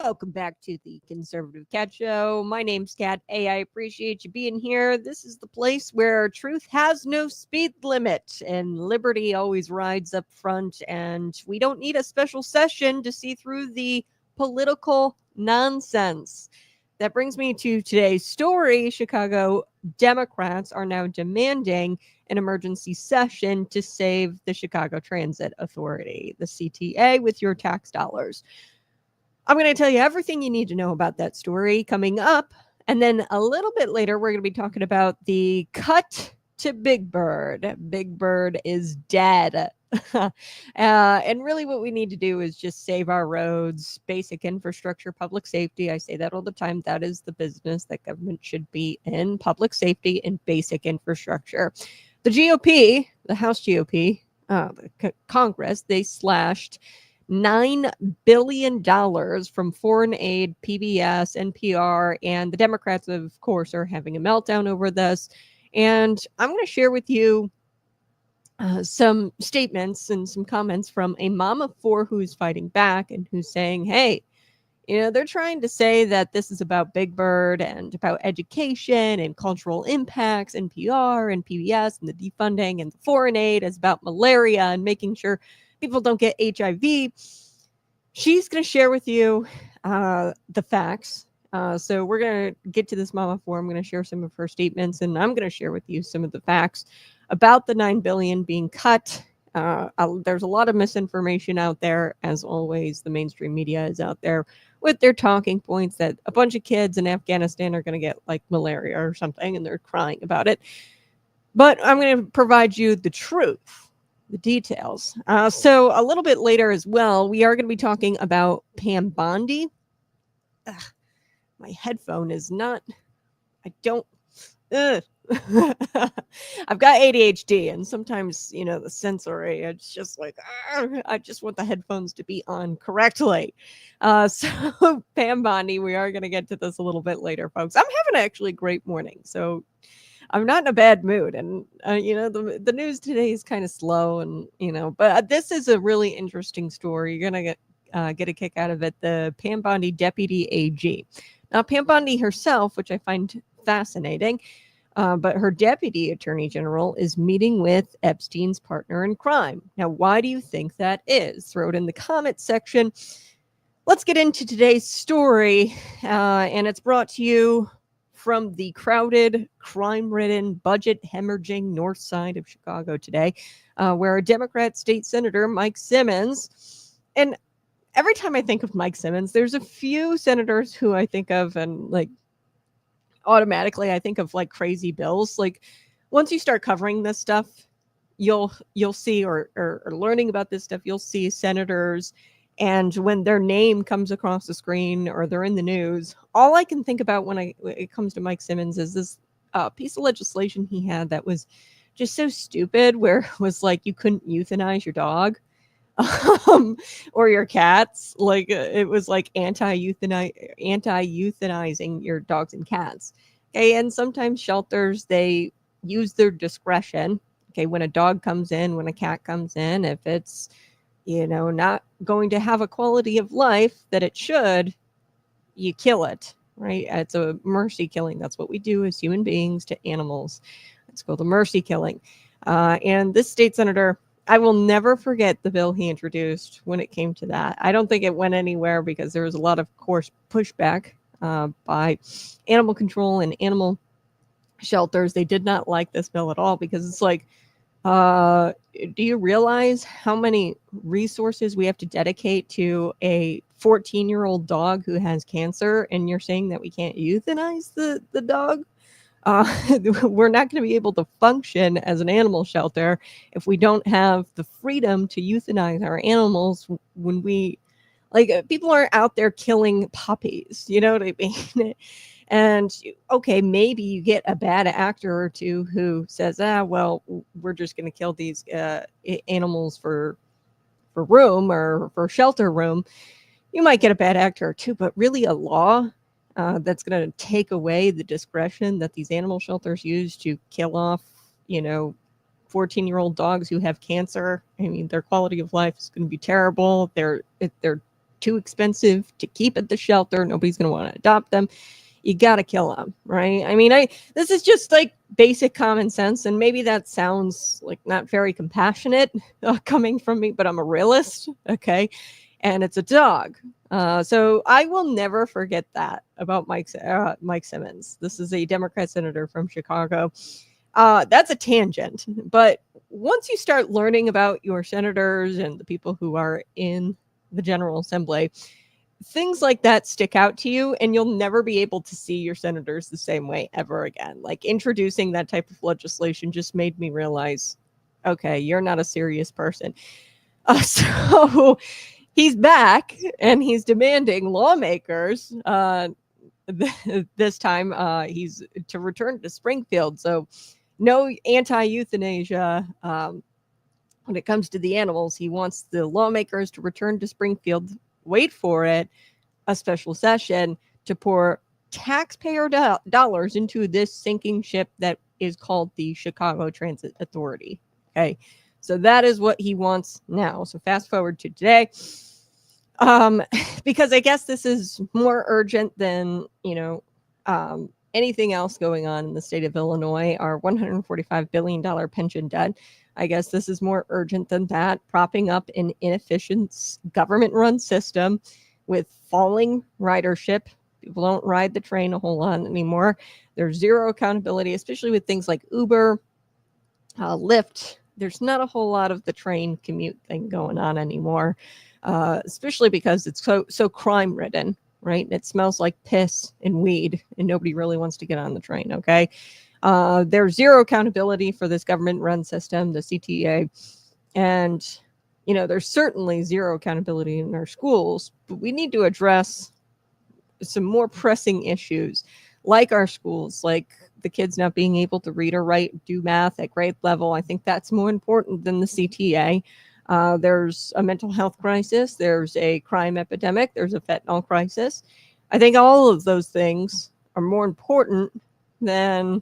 Welcome back to the Conservative Cat Show. My name's Cat A. I appreciate you being here. This is the place where truth has no speed limit and liberty always rides up front, and we don't need a special session to see through the political nonsense. That brings me to today's story. Chicago Democrats are now demanding an emergency session to save the Chicago Transit Authority, the CTA, with your tax dollars. I'm going to tell you everything you need to know about that story coming up. And then a little bit later, we're going to be talking about the cut to Big Bird. Big Bird is dead. And really, what we need to do is just save our roads, basic infrastructure, public safety. I say that all the time. That is the business that government should be in: public safety and basic infrastructure. The GOP, the House GOP, Congress, they slashed $9 billion from foreign aid, PBS, NPR, and the Democrats, of course, are having a meltdown over this. And I'm going to share with you some statements and some comments from a mom of four who's fighting back and who's saying, hey, they're trying to say that this is about Big Bird and about education and cultural impacts, NPR and PBS and the defunding, and the foreign aid is about malaria and making sure people don't get HIV. She's going to share with you the facts. So we're going to get to this mama four. I'm going to share some of her statements, and I'm going to share with you some of the facts about the $9 billion being cut. There's a lot of misinformation out there. As always, the mainstream media is out there with their talking points that a bunch of kids in Afghanistan are going to get like malaria or something, and they're crying about it. But I'm going to provide you the truth, the details. So a little bit later as well, we are going to be talking about Pam Bondi. My headphone is not, I don't, I've got ADHD, and sometimes, the sensory, it's just like, I just want the headphones to be on correctly. So Pam Bondi, we are going to get to this a little bit later, folks. I'm having actually a great morning, so I'm not in a bad mood. And, the news today is kind of slow, and, but this is a really interesting story. You're going to get a kick out of it. The Pam Bondi deputy AG. Now, Pam Bondi herself, which I find fascinating, but her deputy attorney general is meeting with Epstein's partner in crime. Now, why do you think that is? Throw it in the comment section. Let's get into today's story, and it's brought to you from the crowded, crime-ridden, budget-hemorrhaging north side of Chicago today, where a Democrat state senator, Mike Simmons, and every time I think of Mike Simmons, there's a few senators who I think of, and like automatically I think of like crazy bills. Like once you start covering this stuff, you'll see or learning about this stuff, you'll see senators, and when their name comes across the screen or they're in the news, all I can think about when it comes to Mike Simmons is this piece of legislation he had that was just so stupid, where it was like you couldn't euthanize your dog. Or your cats. Like it was like anti-euthanizing your dogs and cats. Okay, and sometimes shelters, they use their discretion. Okay, when a dog comes in, when a cat comes in, if it's not going to have a quality of life that it should, you kill it. Right? It's a mercy killing. That's what we do as human beings to animals. It's called a mercy killing. And this state senator, I will never forget the bill he introduced when it came to that. I don't think it went anywhere because there was a lot of course pushback by animal control and animal shelters. They did not like this bill at all because it's like, do you realize how many resources we have to dedicate to a 14-year-old dog who has cancer, and you're saying that we can't euthanize the dog? We're not going to be able to function as an animal shelter if we don't have the freedom to euthanize our animals when we, people are out there killing puppies, you know what I mean? And okay, maybe you get a bad actor or two who says, well, we're just going to kill these animals for room or for shelter room. You might get a bad actor or two, but really a law that's going to take away the discretion that these animal shelters use to kill off, 14-year-old dogs who have cancer. I mean, their quality of life is going to be terrible. They're too expensive to keep at the shelter. Nobody's going to want to adopt them. You got to kill them, right? I mean, this is just like basic common sense, and maybe that sounds like not very compassionate coming from me, but I'm a realist, okay? And it's a dog. So I will never forget that about Mike Simmons. This is a Democrat senator from Chicago. That's a tangent, but once you start learning about your senators and the people who are in the General Assembly, things like that stick out to you, and you'll never be able to see your senators the same way ever again. Like, introducing that type of legislation just made me realize, okay, you're not a serious person. So he's back, and he's demanding lawmakers this time he's to return to Springfield. So no anti-euthanasia when it comes to the animals. He wants the lawmakers to return to Springfield, wait for it, a special session to pour taxpayer dollars into this sinking ship that is called the Chicago Transit Authority. Okay, so that is what he wants now. So fast forward to today, because I guess this is more urgent than, anything else going on in the state of Illinois. Our $145 billion pension debt, I guess this is more urgent than that, propping up an inefficient government-run system with falling ridership. People don't ride the train a whole lot anymore. There's zero accountability, especially with things like Uber, Lyft. There's not a whole lot of the train commute thing going on anymore, especially because it's so crime-ridden, right? It smells like piss and weed, and nobody really wants to get on the train, okay? There's zero accountability for this government-run system, the CTA, and there's certainly zero accountability in our schools, but we need to address some more pressing issues like our schools, like the kids not being able to read or write, do math at grade level. I think that's more important than the CTA. There's a mental health crisis. There's a crime epidemic. There's a fentanyl crisis. I think all of those things are more important than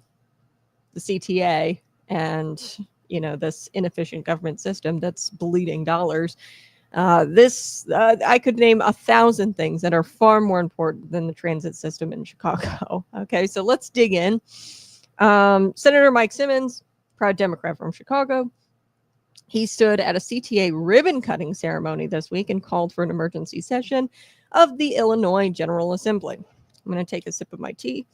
the CTA and, this inefficient government system that's bleeding dollars. I could name 1,000 things that are far more important than the transit system in Chicago. Okay, so let's dig in. Senator Mike Simmons, proud Democrat from Chicago, he stood at a CTA ribbon cutting ceremony this week and called for an emergency session of the Illinois General Assembly. I'm going to take a sip of my tea.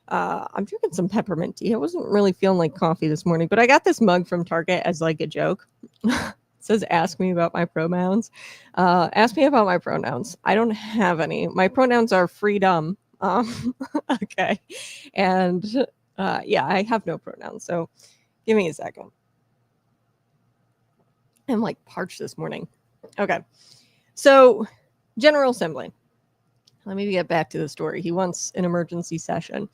I'm drinking some peppermint tea. I wasn't really feeling like coffee this morning, but I got this mug from Target as like a joke. It says, ask me about my pronouns. Ask me about my pronouns. I don't have any. My pronouns are freedom. Okay. And yeah, I have no pronouns. So give me a second. I'm like parched this morning. Okay. So General Assembly. Let me get back to the story. He wants an emergency session.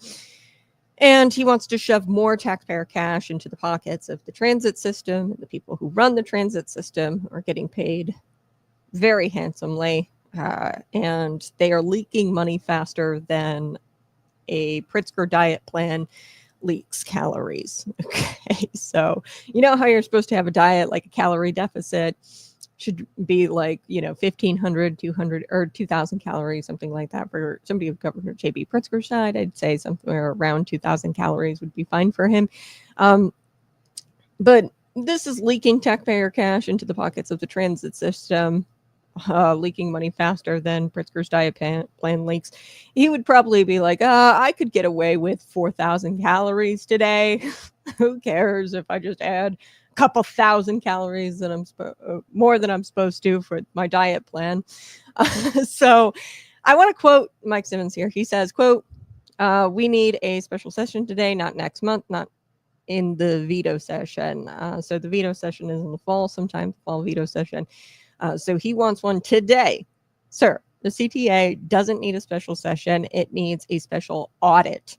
And he wants to shove more taxpayer cash into the pockets of the transit system. The people who run the transit system are getting paid very handsomely. And they are leaking money faster than a Pritzker diet plan leaks calories. Okay, so you know how you're supposed to have a diet, like a calorie deficit should be like, 1,500, 200, or 2,000 calories, something like that. For somebody of Governor J.B. Pritzker's side, I'd say somewhere around 2,000 calories would be fine for him. But this is leaking taxpayer cash into the pockets of the transit system, leaking money faster than Pritzker's diet plan leaks. He would probably be like, I could get away with 4,000 calories today. Who cares if I just add couple thousand calories that more than I'm supposed to for my diet plan. So I want to quote Mike Simmons here. He says, quote, we need a special session today, not next month, not in the veto session. So the veto session is in the fall, sometime fall veto session. So he wants one today. Sir, the CTA doesn't need a special session. It needs a special audit.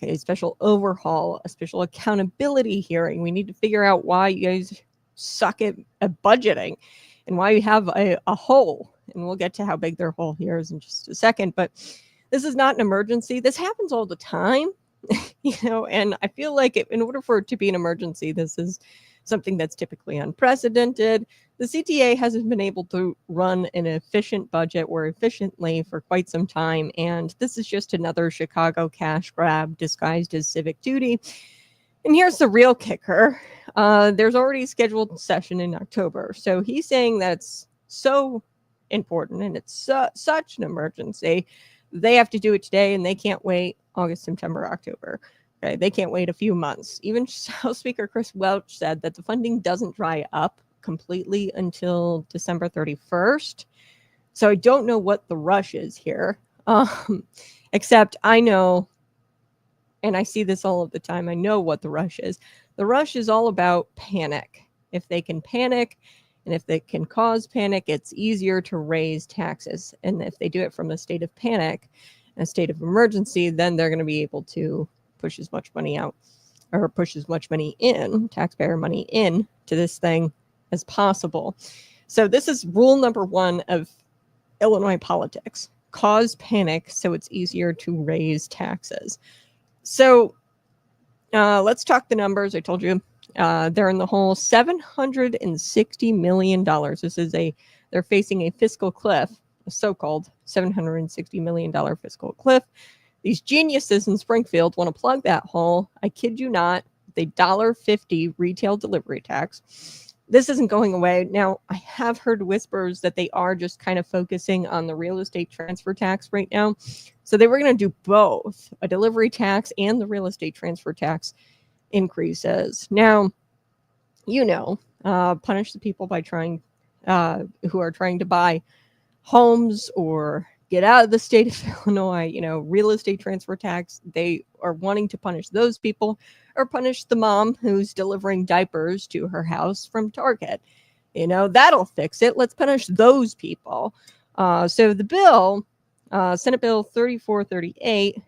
Okay, a special overhaul, a special accountability hearing. We need to figure out why you guys suck at budgeting and why you have a hole. And we'll get to how big their hole here is in just a second. But this is not an emergency. This happens all the time, and I feel like in order for it to be an emergency, this is something that's typically unprecedented. the CTA hasn't been able to run an efficient budget or efficiently for quite some time, and this is just another Chicago cash grab disguised as civic duty. And here's the real kicker. There's already a scheduled session in October, so he's saying that's so important and it's such an emergency. They have to do it today, and they can't wait August, September, October. Okay, they can't wait a few months. Even House Speaker Chris Welch said that the funding doesn't dry up completely until December 31st. So I don't know what the rush is here, except I know, and I see this all of the time, I know what the rush is. The rush is all about panic. If they can panic and if they can cause panic, it's easier to raise taxes. And if they do it from a state of panic, a state of emergency, then they're going to be able to push as much money out or push as much money in, taxpayer money in to this thing as possible. So this is rule number one of Illinois politics: cause panic so it's easier to raise taxes. So let's talk the numbers. I told you they're in the hole. $760 million. They're facing a fiscal cliff, a so-called $760 million fiscal cliff. These geniuses in Springfield want to plug that hole. I kid you not, the $1.50 retail delivery tax. This isn't going away. Now, I have heard whispers that they are just kind of focusing on the real estate transfer tax right now. So they were going to do both, a delivery tax and the real estate transfer tax increases. Now, punish the people by who are trying to buy homes or get out of the state of Illinois, real estate transfer tax. They are wanting to punish those people, or punish the mom who's delivering diapers to her house from Target. That'll fix it. Let's punish those people. So the bill, Senate Bill 3438,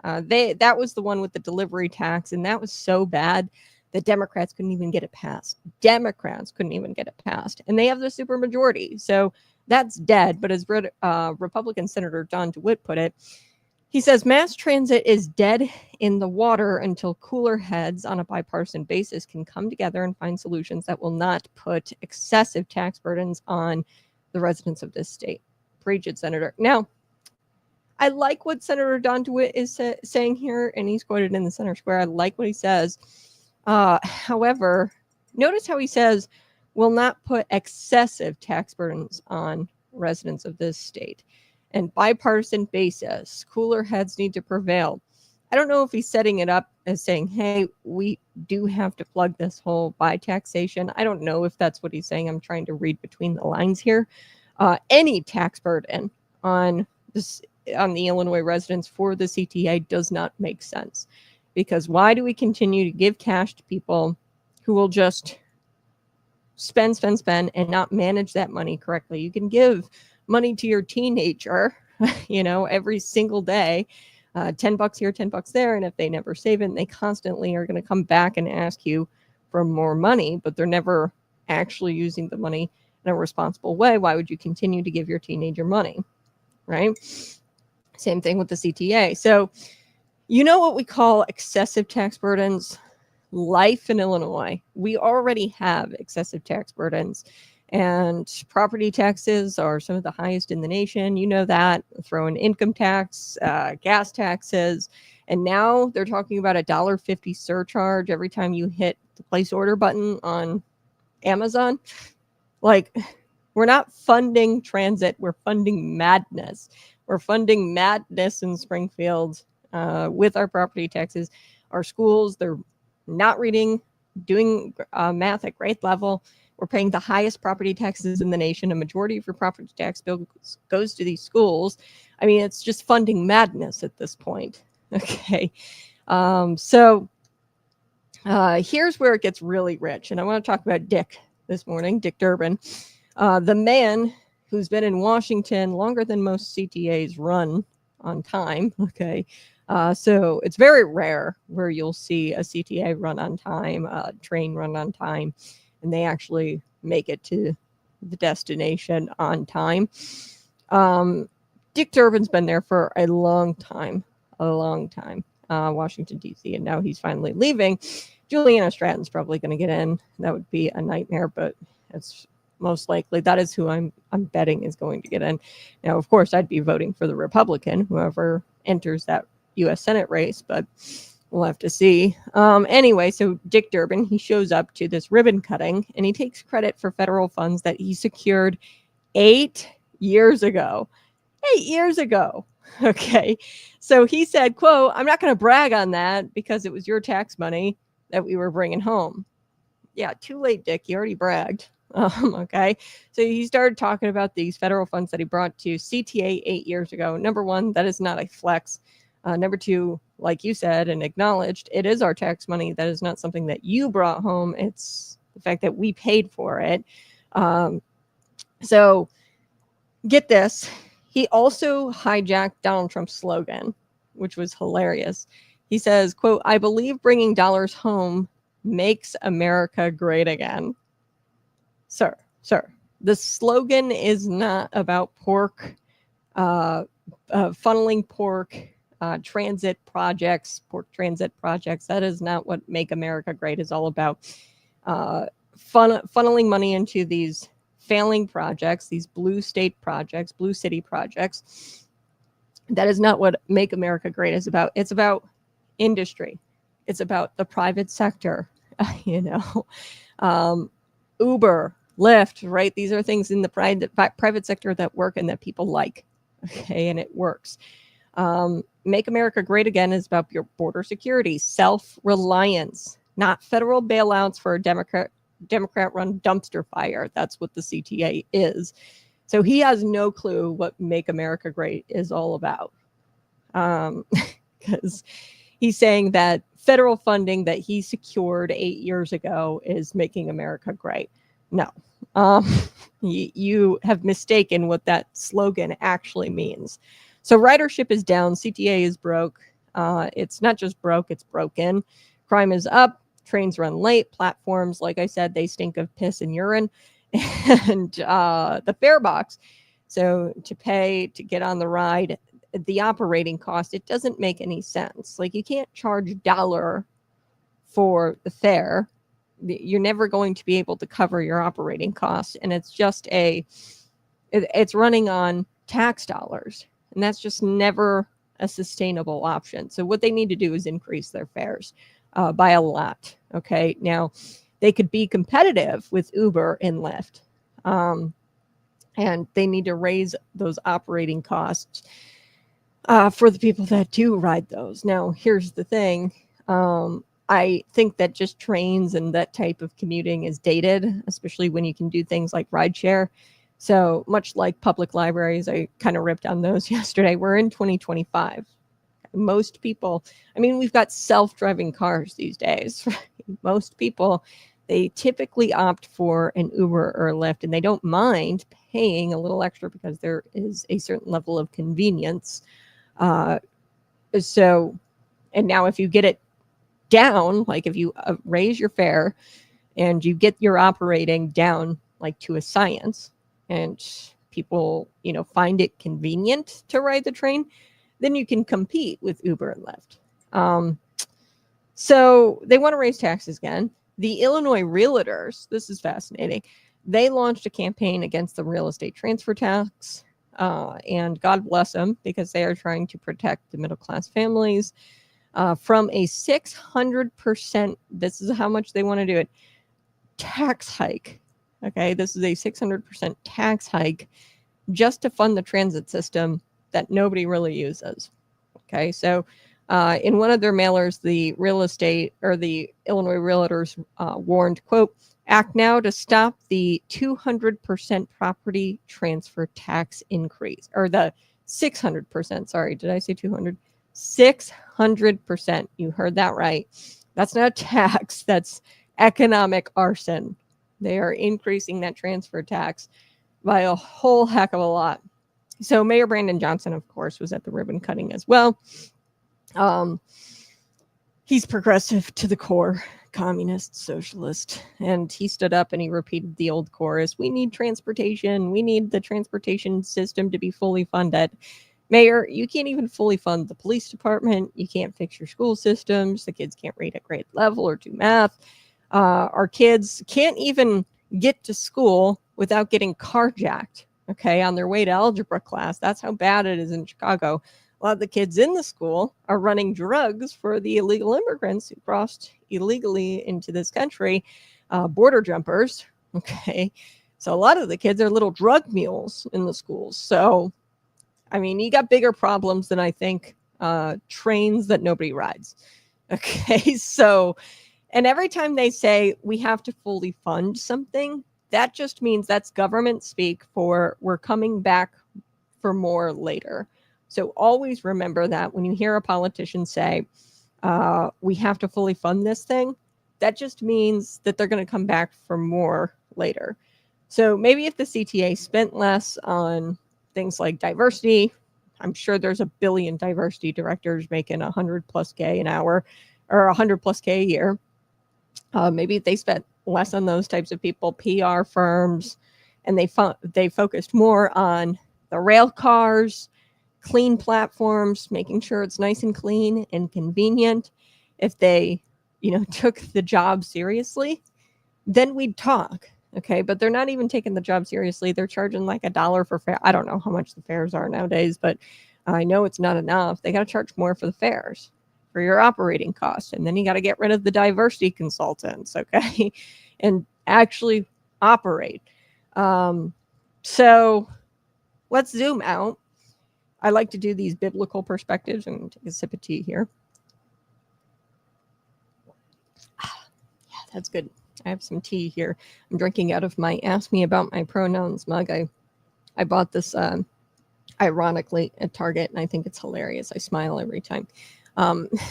that was the one with the delivery tax, and that was so bad that Democrats couldn't even get it passed. And they have the supermajority. So that's dead. But as Republican Senator Don DeWitt put it, he says mass transit is dead in the water until cooler heads on a bipartisan basis can come together and find solutions that will not put excessive tax burdens on the residents of this state. Preach it, Senator. Now, I like what Senator Don DeWitt is saying here, and he's quoted in the Center Square. I like what he says. However, notice how he says will not put excessive tax burdens on residents of this state. And bipartisan basis, cooler heads need to prevail. I don't know if he's setting it up as saying, hey, we do have to plug this hole by taxation. I don't know if that's what he's saying. I'm trying to read between the lines here. Any tax burden on the Illinois residents for the CTA does not make sense. Because why do we continue to give cash to people who will just spend, and not manage that money correctly? You can give money to your teenager, every single day, $10 here, $10 there. And if they never save it, they constantly are going to come back and ask you for more money, but they're never actually using the money in a responsible way. Why would you continue to give your teenager money? Right? Same thing with the CTA. So, what we call excessive tax burdens? Life in Illinois. We already have excessive tax burdens, and property taxes are some of the highest in the nation. That. Throw in income tax, gas taxes, and now they're talking about a $1.50 surcharge every time you hit the place order button on Amazon. Like, we're not funding transit, we're funding madness. We're funding madness in Springfield with our property taxes. Our schools, they're not doing math at grade level. We're paying the highest property taxes in the nation. A majority of your property tax bill goes to these schools. I mean, it's just funding madness at this point. Okay. So here's where it gets really rich. And I want to talk about Dick this morning, Dick Durbin, the man who's been in Washington longer than most CTAs run on time. Okay. So it's very rare where you'll see a CTA run on time, a train run on time, and they actually make it to the destination on time. Dick Durbin's been there for a long time, Washington, D.C., and now he's finally leaving. Juliana Stratton's probably going to get in. That would be a nightmare, but it's most likely. That is who I'm betting is going to get in. Now, of course, I'd be voting for the Republican, whoever enters that U.S. Senate race, but we'll have to see. Anyway, so Dick Durbin, he shows up to this ribbon cutting, and he takes credit for federal funds that he secured 8 years ago. 8 years ago. Okay. So he said, quote, "I'm not going to brag on that because it was your tax money that we were bringing home." Yeah, too late, Dick. You already bragged. Okay. So he started talking about these federal funds that he brought to CTA 8 years ago. Number one, that is not a flex. Number two, like you said and acknowledged, it is our tax money. That is not something that you brought home. It's the fact that we paid for it. So get this. He also hijacked Donald Trump's slogan, which was hilarious. He says, quote, "I believe bringing dollars home makes America great again." Sir, the slogan is not about pork, funneling pork, transit projects, pork transit projects. That is not what Make America Great is all about. Funneling money into these failing projects, these blue state projects, blue city projects. That is not what Make America Great is about. It's about industry. It's about the private sector, Uber, Lyft, right? These are things in the private sector that work and that people like. Okay, and it works. Make America Great Again is about your border security, self-reliance, not federal bailouts for a Democrat-run dumpster fire. That's what the CTA is. So he has no clue what Make America Great is all about. Because he's saying that federal funding that he secured 8 years ago is making America great. No. You have mistaken what that slogan actually means. So ridership is down. CTA is broke. It's not just broke, it's broken. Crime is up. Trains run late. Platforms, like I said, they stink of piss and urine. And the fare box. So to pay to get on the ride, the operating cost, it doesn't make any sense. Like, you can't charge $1 for the fare. You're never going to be able to cover your operating costs. And it's just it's running on tax dollars. And that's just never a sustainable option. So what they need to do is increase their fares by a lot. Okay. Now, they could be competitive with Uber and Lyft. And they need to raise those operating costs for the people that do ride those. Now, here's the thing. I think that just trains and that type of commuting is dated, especially when you can do things like rideshare. So much like public libraries, I kind of ripped on those yesterday. We're in 2025. Most people, we've got self-driving cars these days. Most people, they typically opt for an Uber or a Lyft, and they don't mind paying a little extra because there is a certain level of convenience. And now if you get it down, like if you raise your fare and you get your operating down like to a science, and people, find it convenient to ride the train, then you can compete with Uber and Lyft. So they want to raise taxes again. The Illinois realtors, this is fascinating, they launched a campaign against the real estate transfer tax. And God bless them, because they are trying to protect the middle-class families from a 600%, this is how much they want to do it, tax hike. Okay, this is a 600% tax hike just to fund the transit system that nobody really uses. Okay, so in one of their mailers, the Illinois realtors warned, quote, "Act now to stop the 200% property transfer tax increase," or the 600%. Sorry, did I say 200? 600%. You heard that right. That's not a tax. That's economic arson. They are increasing that transfer tax by a whole heck of a lot. So Mayor Brandon Johnson, of course, was at the ribbon cutting as well. He's progressive to the core, communist, socialist, and he stood up and he repeated the old chorus: "We need transportation. We need the transportation system to be fully funded." Mayor, you can't even fully fund the police department. You can't fix your school systems. The kids can't read at grade level or do math. Our kids can't even get to school without getting carjacked, okay, on their way to algebra class. That's how bad it is in Chicago. A lot of the kids in the school are running drugs for the illegal immigrants who crossed illegally into this country, border jumpers, okay? So a lot of the kids are little drug mules in the schools. So, I mean, you got bigger problems than I think trains that nobody rides, okay? So, and every time they say we have to fully fund something, that just means that's government speak for we're coming back for more later. So always remember that when you hear a politician say, we have to fully fund this thing, that just means that they're going to come back for more later. So maybe if the CTA spent less on things like diversity, I'm sure there's a billion diversity directors making 100 plus K an hour or 100 plus K a year. Maybe if they spent less on those types of people, PR firms, and they focused more on the rail cars, clean platforms, making sure it's nice and clean and convenient. If they, took the job seriously, then we'd talk. Okay, but they're not even taking the job seriously. They're charging like $1 for fare. I don't know how much the fares are nowadays, but I know it's not enough. They got to charge more for the fares, for your operating costs. And then you got to get rid of the diversity consultants, okay, and actually operate. So let's zoom out. I like to do these biblical perspectives. I'm going to take a sip of tea here. Yeah, that's good. I have some tea here. I'm drinking out of my Ask Me About My Pronouns mug. I bought this ironically at Target, and I think it's hilarious. I smile every time.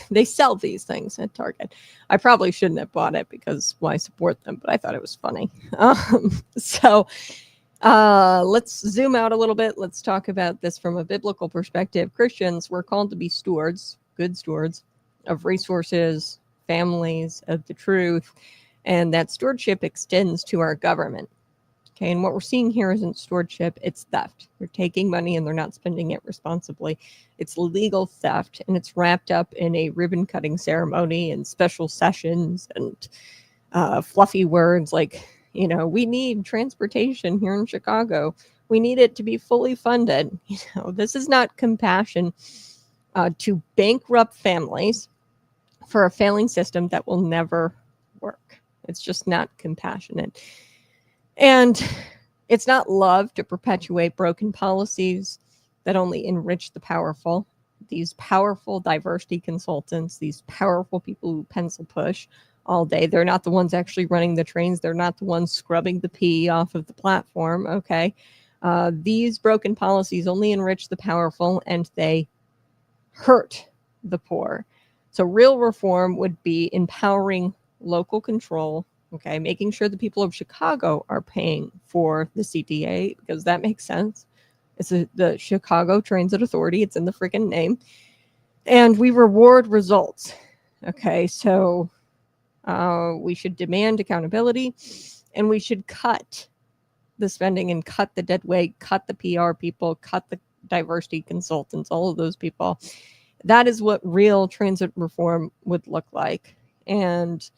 They sell these things at Target. I probably shouldn't have bought it because why support them, but I thought it was funny. So let's zoom out a little bit. Let's talk about this from a biblical perspective. Christians were called to be stewards, good stewards of resources, families, of the truth, and that stewardship extends to our government. Okay, and what we're seeing here isn't stewardship, it's theft. They're taking money and they're not spending it responsibly. It's legal theft, and it's wrapped up in a ribbon cutting ceremony and special sessions and fluffy words like, we need transportation here in Chicago. We need it to be fully funded. This is not compassion to bankrupt families for a failing system that will never work. It's just not compassionate. And it's not love to perpetuate broken policies that only enrich the powerful. These powerful diversity consultants, these powerful people who pencil push all day, they're not the ones actually running the trains. They're not the ones scrubbing the pee off of the platform, okay? These broken policies only enrich the powerful and they hurt the poor. So real reform would be empowering local control, okay, making sure the people of Chicago are paying for the CTA because that makes sense. It's the Chicago Transit Authority. It's in the freaking name. And we reward results. Okay, so we should demand accountability and we should cut the spending and cut the dead weight, cut the PR people, cut the diversity consultants, all of those people. That is what real transit reform would look like. And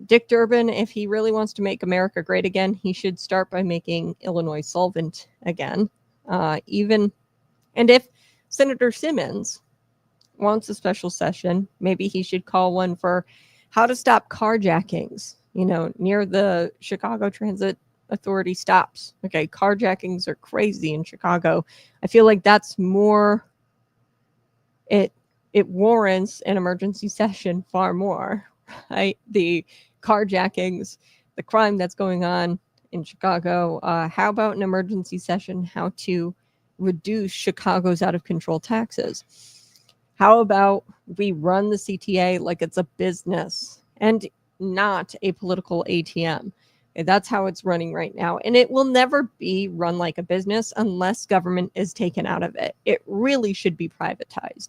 Dick Durbin, if he really wants to make America great again, he should start by making Illinois solvent again. And if Senator Simmons wants a special session, maybe he should call one for how to stop carjackings, near the Chicago Transit Authority stops. Okay, carjackings are crazy in Chicago. I feel like that's more, it warrants an emergency session far more. Right? The carjackings, the crime that's going on in Chicago. How about an emergency session? How to reduce Chicago's out of control taxes? How about we run the CTA like it's a business and not a political ATM? And that's how it's running right now. And it will never be run like a business unless government is taken out of it. It really should be privatized.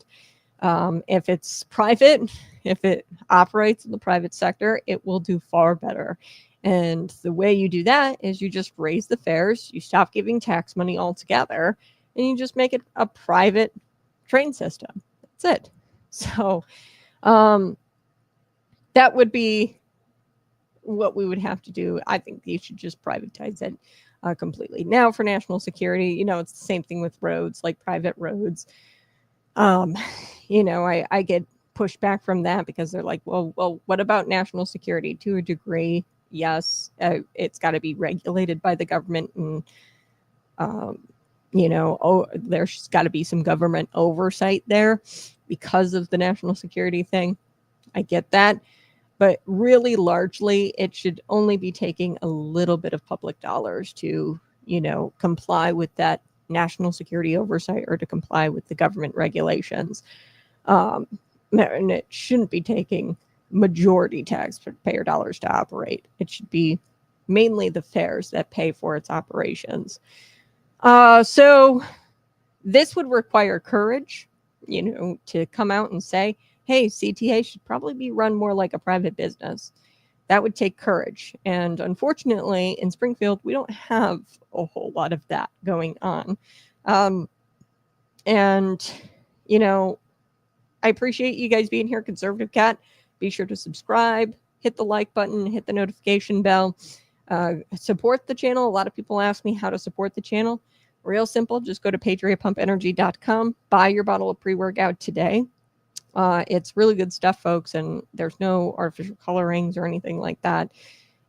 If it's private, if it operates in the private sector, it will do far better. And the way you do that is you just raise the fares, you stop giving tax money altogether, and you just make it a private train system. That's it. So that would be what we would have to do. I think you should just privatize it completely. Now, for national security, it's the same thing with roads, like private roads. I get pushback from that because they're like, well, what about national security? To a degree, yes, it's got to be regulated by the government, and there's got to be some government oversight there because of the national security thing. I get that. But really, largely, it should only be taking a little bit of public dollars to, comply with that national security oversight or to comply with the government regulations. And it shouldn't be taking majority taxpayer dollars to operate. It should be mainly the fares that pay for its operations. So this would require courage, to come out and say, hey, CTA should probably be run more like a private business. That would take courage. And unfortunately, in Springfield, we don't have a whole lot of that going on. And I appreciate you guys being here, Conservative Cat. Be sure to subscribe, hit the like button, hit the notification bell, support the channel. A lot of people ask me how to support the channel. Real simple. Just go to patriotpumpenergy.com, buy your bottle of pre-workout today. It's really good stuff, folks, and there's no artificial colorings or anything like that.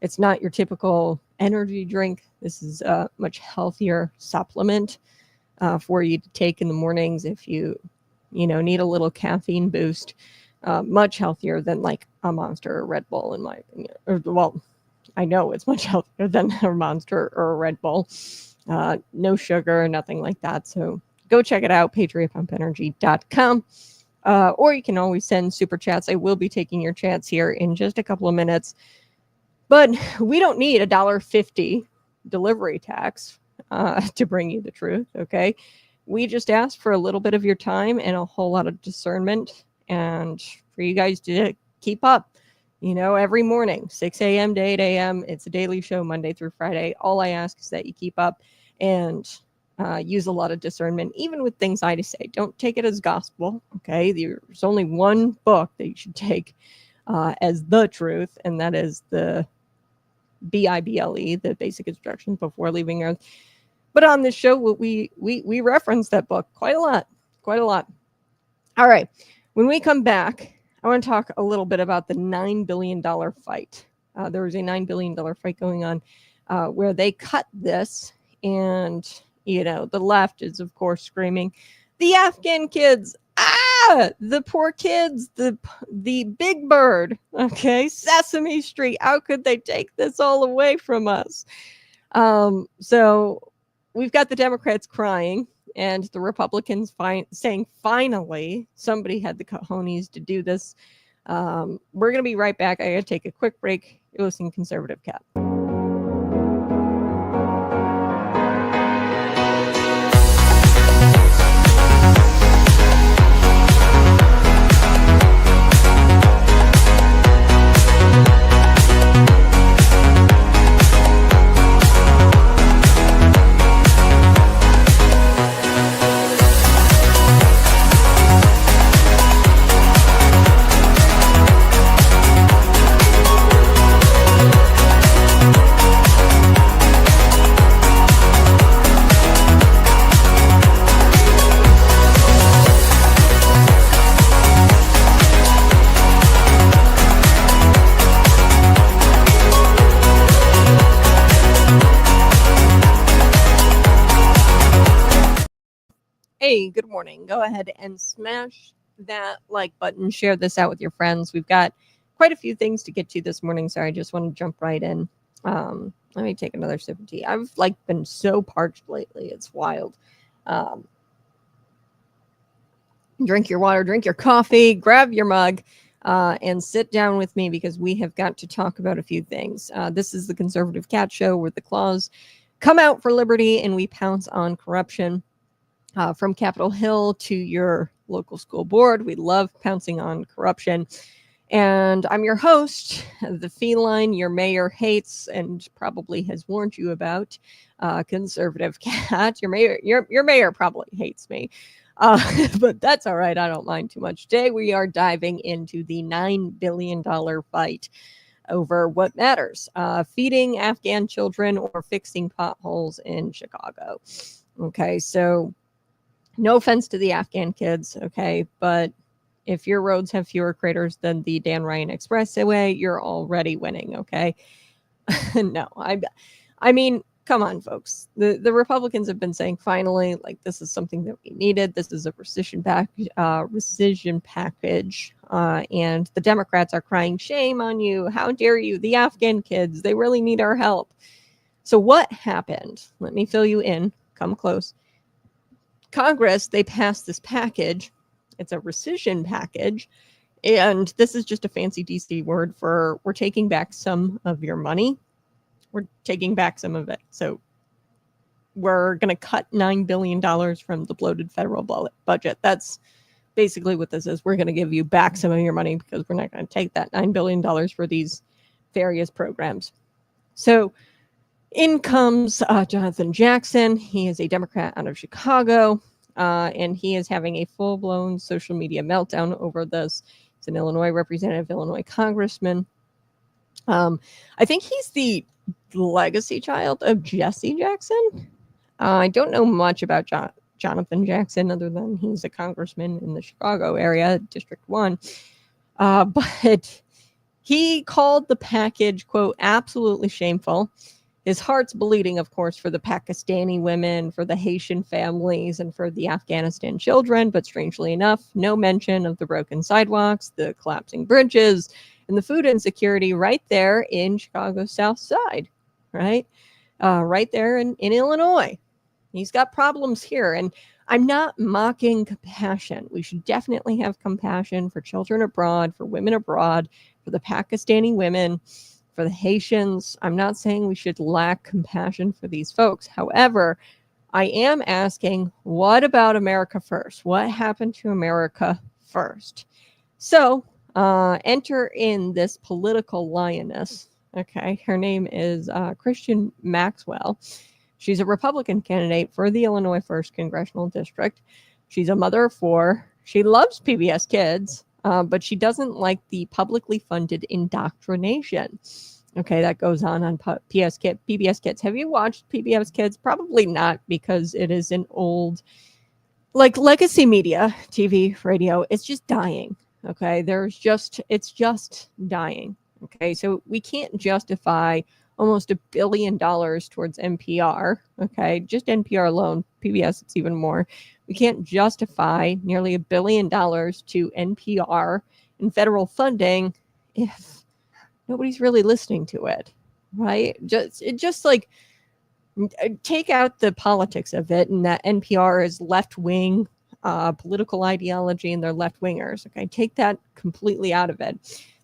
It's not your typical energy drink. This is a much healthier supplement for you to take in the mornings if you need a little caffeine boost. Much healthier than like a Monster or Red Bull, in my opinion. I know it's much healthier than a Monster or a Red Bull. No sugar, nothing like that. So go check it out, patriotpumpenergy.com. Or you can always send super chats. I will be taking your chats here in just a couple of minutes. But we don't need $1.50 delivery tax to bring you the truth, okay? We just ask for a little bit of your time and a whole lot of discernment, and for you guys to keep up. Every morning, 6 a.m. to 8 a.m. It's a daily show, Monday through Friday. All I ask is that you keep up and use a lot of discernment, even with things I say. Don't take it as gospel, okay? There's only one book that you should take as the truth, and that is the Bible, the Basic Instructions Before Leaving Earth. But on this show, we reference that book quite a lot. All right. When we come back, I want to talk a little bit about the $9 billion fight. There was a $9 billion fight going on where they cut this, and the left is, of course, screaming, the Afghan kids, the poor kids, the big bird, okay, Sesame Street. How could they take this all away from us? So we've got the Democrats crying and the Republicans saying, finally, somebody had the cojones to do this. We're going to be right back. I got to take a quick break. You're listening to Conservative Cat. Hey, good morning. Go ahead and smash that like button. Share this out with your friends. We've got quite a few things to get to this morning, so I just want to jump right in. Let me take another sip of tea. I've been so parched lately. It's wild. Drink your water, drink your coffee, grab your mug, and sit down with me because we have got to talk about a few things. This is the Conservative Cat Show, where the claws come out for liberty and we pounce on corruption. From Capitol Hill to your local school board, we love pouncing on corruption. And I'm your host, the feline your mayor hates and probably has warned you about, Conservative Cat. Your mayor probably hates me, but that's all right. I don't mind too much. Today we are diving into the $9 billion fight over what matters, feeding Afghan children or fixing potholes in Chicago. Okay, so no offense to the Afghan kids, okay, but if your roads have fewer craters than the Dan Ryan Expressway, you're already winning, okay? No, I mean, come on, folks. The Republicans have been saying finally, like, this is something that we needed. This is a rescission package, and the Democrats are crying shame on you. How dare you? The Afghan kids, they really need our help. So what happened? Let me fill you in. Come close. Congress, they passed this package. It's a rescission package. And this is just a fancy DC word for we're taking back some of your money. We're taking back some of it. So we're going to cut $9 billion from the bloated federal budget. That's basically what this is. We're going to give you back some of your money because we're not going to take that $9 billion for these various programs. So in comes Jonathan Jackson. He is a Democrat out of Chicago, and he is having a full-blown social media meltdown over this. He's an Illinois representative, Illinois congressman. I think he's the legacy child of Jesse Jackson. I don't know much about Jonathan Jackson other than he's a congressman in the Chicago area, District 1. But he called the package, quote, absolutely shameful. His heart's bleeding, of course, for the Pakistani women, for the Haitian families, and for the Afghanistan children. But strangely enough, no mention of the broken sidewalks, the collapsing bridges, and the food insecurity right there in Chicago's South Side, right? Right there in Illinois. He's got problems here. And I'm not mocking compassion. We should definitely have compassion for children abroad, for women abroad, for the Pakistani women, for the Haitians. I'm not saying we should lack compassion for these folks. However, I am asking, what about America first? What happened to America first? So enter in this political lioness. Okay, her name is Christian Maxwell. She's a Republican candidate for the Illinois 1st Congressional District. She's a mother of 4. She loves PBS Kids, but she doesn't like the publicly funded indoctrination. Okay, that goes on PBS Kids. Have you watched PBS Kids? Probably not, because it is an old, like, legacy media, TV, radio. It's just dying. Okay, it's just dying. Okay, so we can't justify almost $1 billion towards NPR. Okay, just NPR alone. PBS, it's even more. We can't justify nearly $1 billion to NPR in federal funding if nobody's really listening to it, right? Just like, take out the politics of it, and that NPR is left-wing political ideology and they're left-wingers. Okay, take that completely out of it.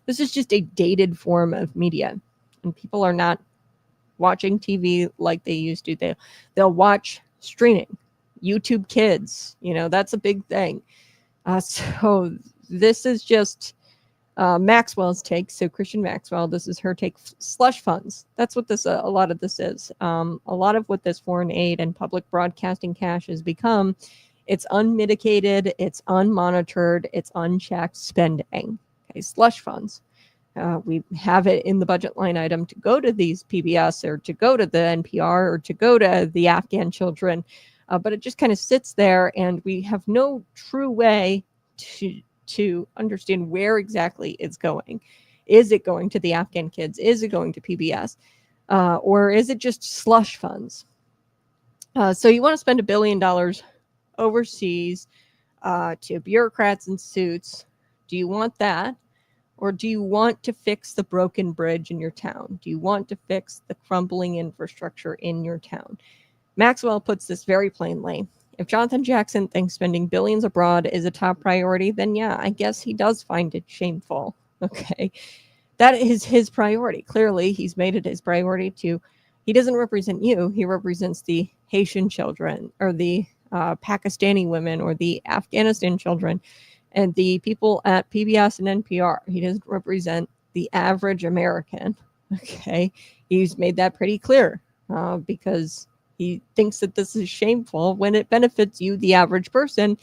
This is just a dated form of media, and people are not watching TV like they used to. They'll watch streaming, YouTube Kids. That's a big thing. So this is just Maxwell's take. So Christian Maxwell, this is her take. Slush funds. That's what this. A lot of this is. A lot of what this foreign aid and public broadcasting cash has become. It's unmitigated. It's unmonitored. It's unchecked spending. Okay, slush funds. We have it in the budget line item to go to these PBS or to go to the NPR or to go to the Afghan children, but it just kind of sits there, and we have no true way to understand where exactly it's going. Is it going to the Afghan kids? Is it going to PBS? Or is it just slush funds? So you want to spend $1 billion overseas to bureaucrats in suits. Do you want that? Or do you want to fix the broken bridge in your town? Do you want to fix the crumbling infrastructure in your town? Maxwell puts this very plainly. If Jonathan Jackson thinks spending billions abroad is a top priority, then yeah, I guess he does find it shameful. Okay. That is his priority. Clearly, he's made it his priority to, he doesn't represent you. He represents the Haitian children or the Pakistani women or the Afghanistan children and the people at PBS and NPR. He doesn't represent the average American. Okay. He's made that pretty clear because he thinks that this is shameful when it benefits you, the average person.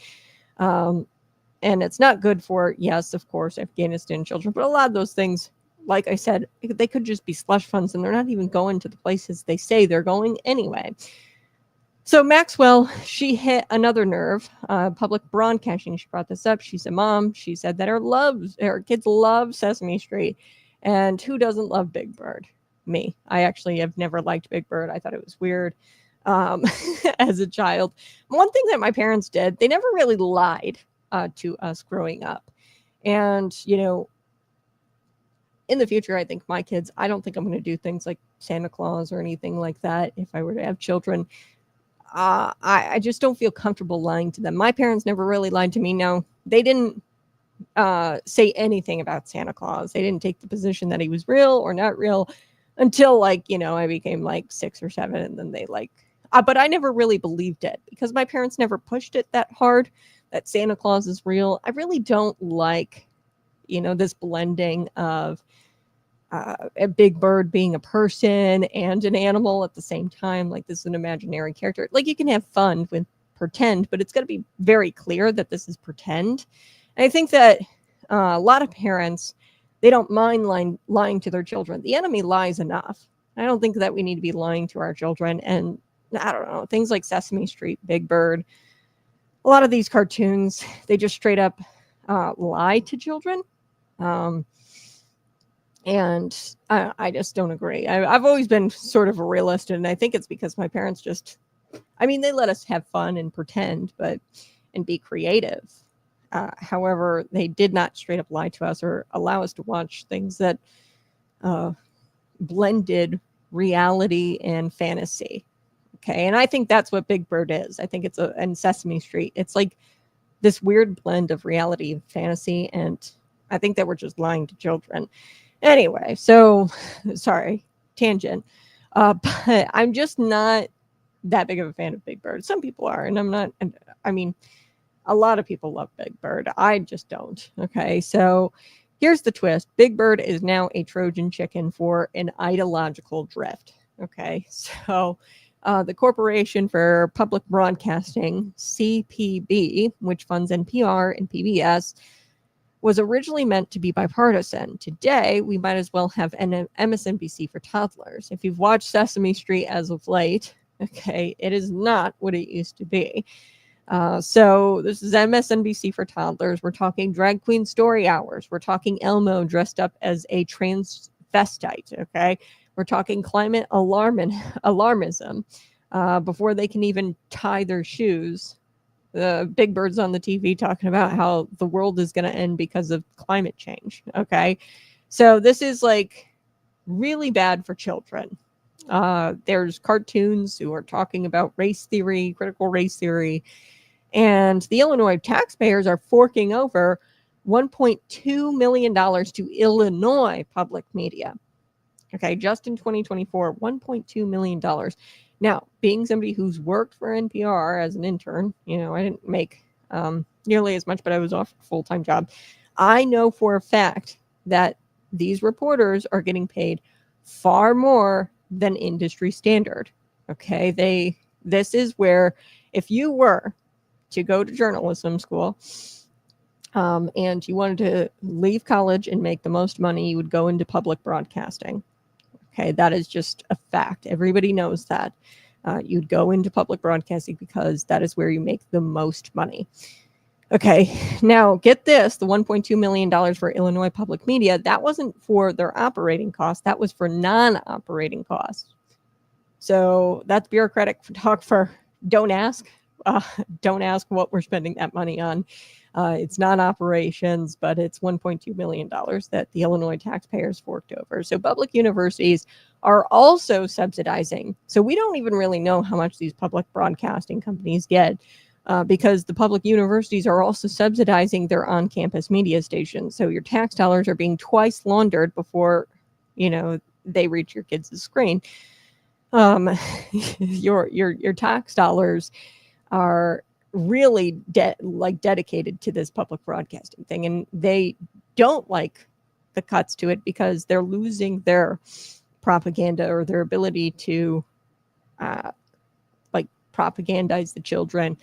And it's not good for, yes, of course, Afghanistan children, but a lot of those things like I said, they could just be slush funds and they're not even going to the places they say they're going anyway. So Maxwell, she hit another nerve, public broadcasting. She brought this up. She's a mom. She said that her kids love Sesame Street. And who doesn't love Big Bird? Me. I actually have never liked Big Bird. I thought it was weird um, as a child. One thing that my parents did, they never really lied to us growing up. And, in the future, I think my kids, I don't think I'm going to do things like Santa Claus or anything like that if I were to have children. I just don't feel comfortable lying to them. My parents never really lied to me. No, they didn't say anything about Santa Claus. They didn't take the position that he was real or not real until I became like 6 or 7, and then they but I never really believed it because my parents never pushed it that hard that Santa Claus is real. I really don't like, this blending of a Big Bird being a person and an animal at the same time. Like, this is an imaginary character. Like, you can have fun with pretend, but it's got to be very clear that this is pretend. And I think that a lot of parents, they don't mind lying to their children. The enemy lies enough. I don't think that we need to be lying to our children. And I don't know, things like Sesame Street, Big Bird, a lot of these cartoons, they just straight up lie to children. And I just don't agree. I've always been sort of a realist, and I think it's because my parents they let us have fun and pretend, and be creative. However, they did not straight up lie to us or allow us to watch things that blended reality and fantasy. Okay, and I think that's what Big Bird is. I think and Sesame Street. It's like this weird blend of reality and fantasy, and I think that we're just lying to children. Anyway, so sorry, tangent. But I'm just not that big of a fan of Big Bird. Some people are, and I'm not. A lot of people love Big Bird. I just don't. Okay, so here's the twist. Big Bird is now a Trojan chicken for an ideological drift. Okay, so the Corporation for Public Broadcasting, CPB, which funds NPR and PBS, was originally meant to be bipartisan. Today, we might as well have an MSNBC for toddlers. If you've watched Sesame Street as of late, okay, it is not what it used to be. So this is MSNBC for toddlers. We're talking drag queen story hours. We're talking Elmo dressed up as a transvestite, okay? We're talking climate alarmism. Before they can even tie their shoes, the Big Bird's on the TV talking about how the world is going to end because of climate change. Okay. So this is like really bad for children. There's cartoons who are talking about race theory, critical race theory, and the Illinois taxpayers are forking over $1.2 million to Illinois public media. Okay. Just in 2024, $1.2 million. Now, being somebody who's worked for NPR as an intern, I didn't make nearly as much, but I was off a full-time job. I know for a fact that these reporters are getting paid far more than industry standard. Okay, this is where, if you were to go to journalism school and you wanted to leave college and make the most money, you would go into public broadcasting. Okay, that is just a fact. Everybody knows that. You'd go into public broadcasting because that is where you make the most money. Okay, now get this, the $1.2 million for Illinois public media, that wasn't for their operating costs, that was for non-operating costs. So that's bureaucratic talk for don't ask. Don't ask what we're spending that money on. It's non-operations, but it's $1.2 million that the Illinois taxpayers forked over. So public universities are also subsidizing. So we don't even really know how much these public broadcasting companies get because the public universities are also subsidizing their on-campus media stations. So your tax dollars are being twice laundered before, they reach your kids' screen. Your tax dollars are really dedicated to this public broadcasting thing, and they don't like the cuts to it because they're losing their propaganda or their ability to propagandize the children,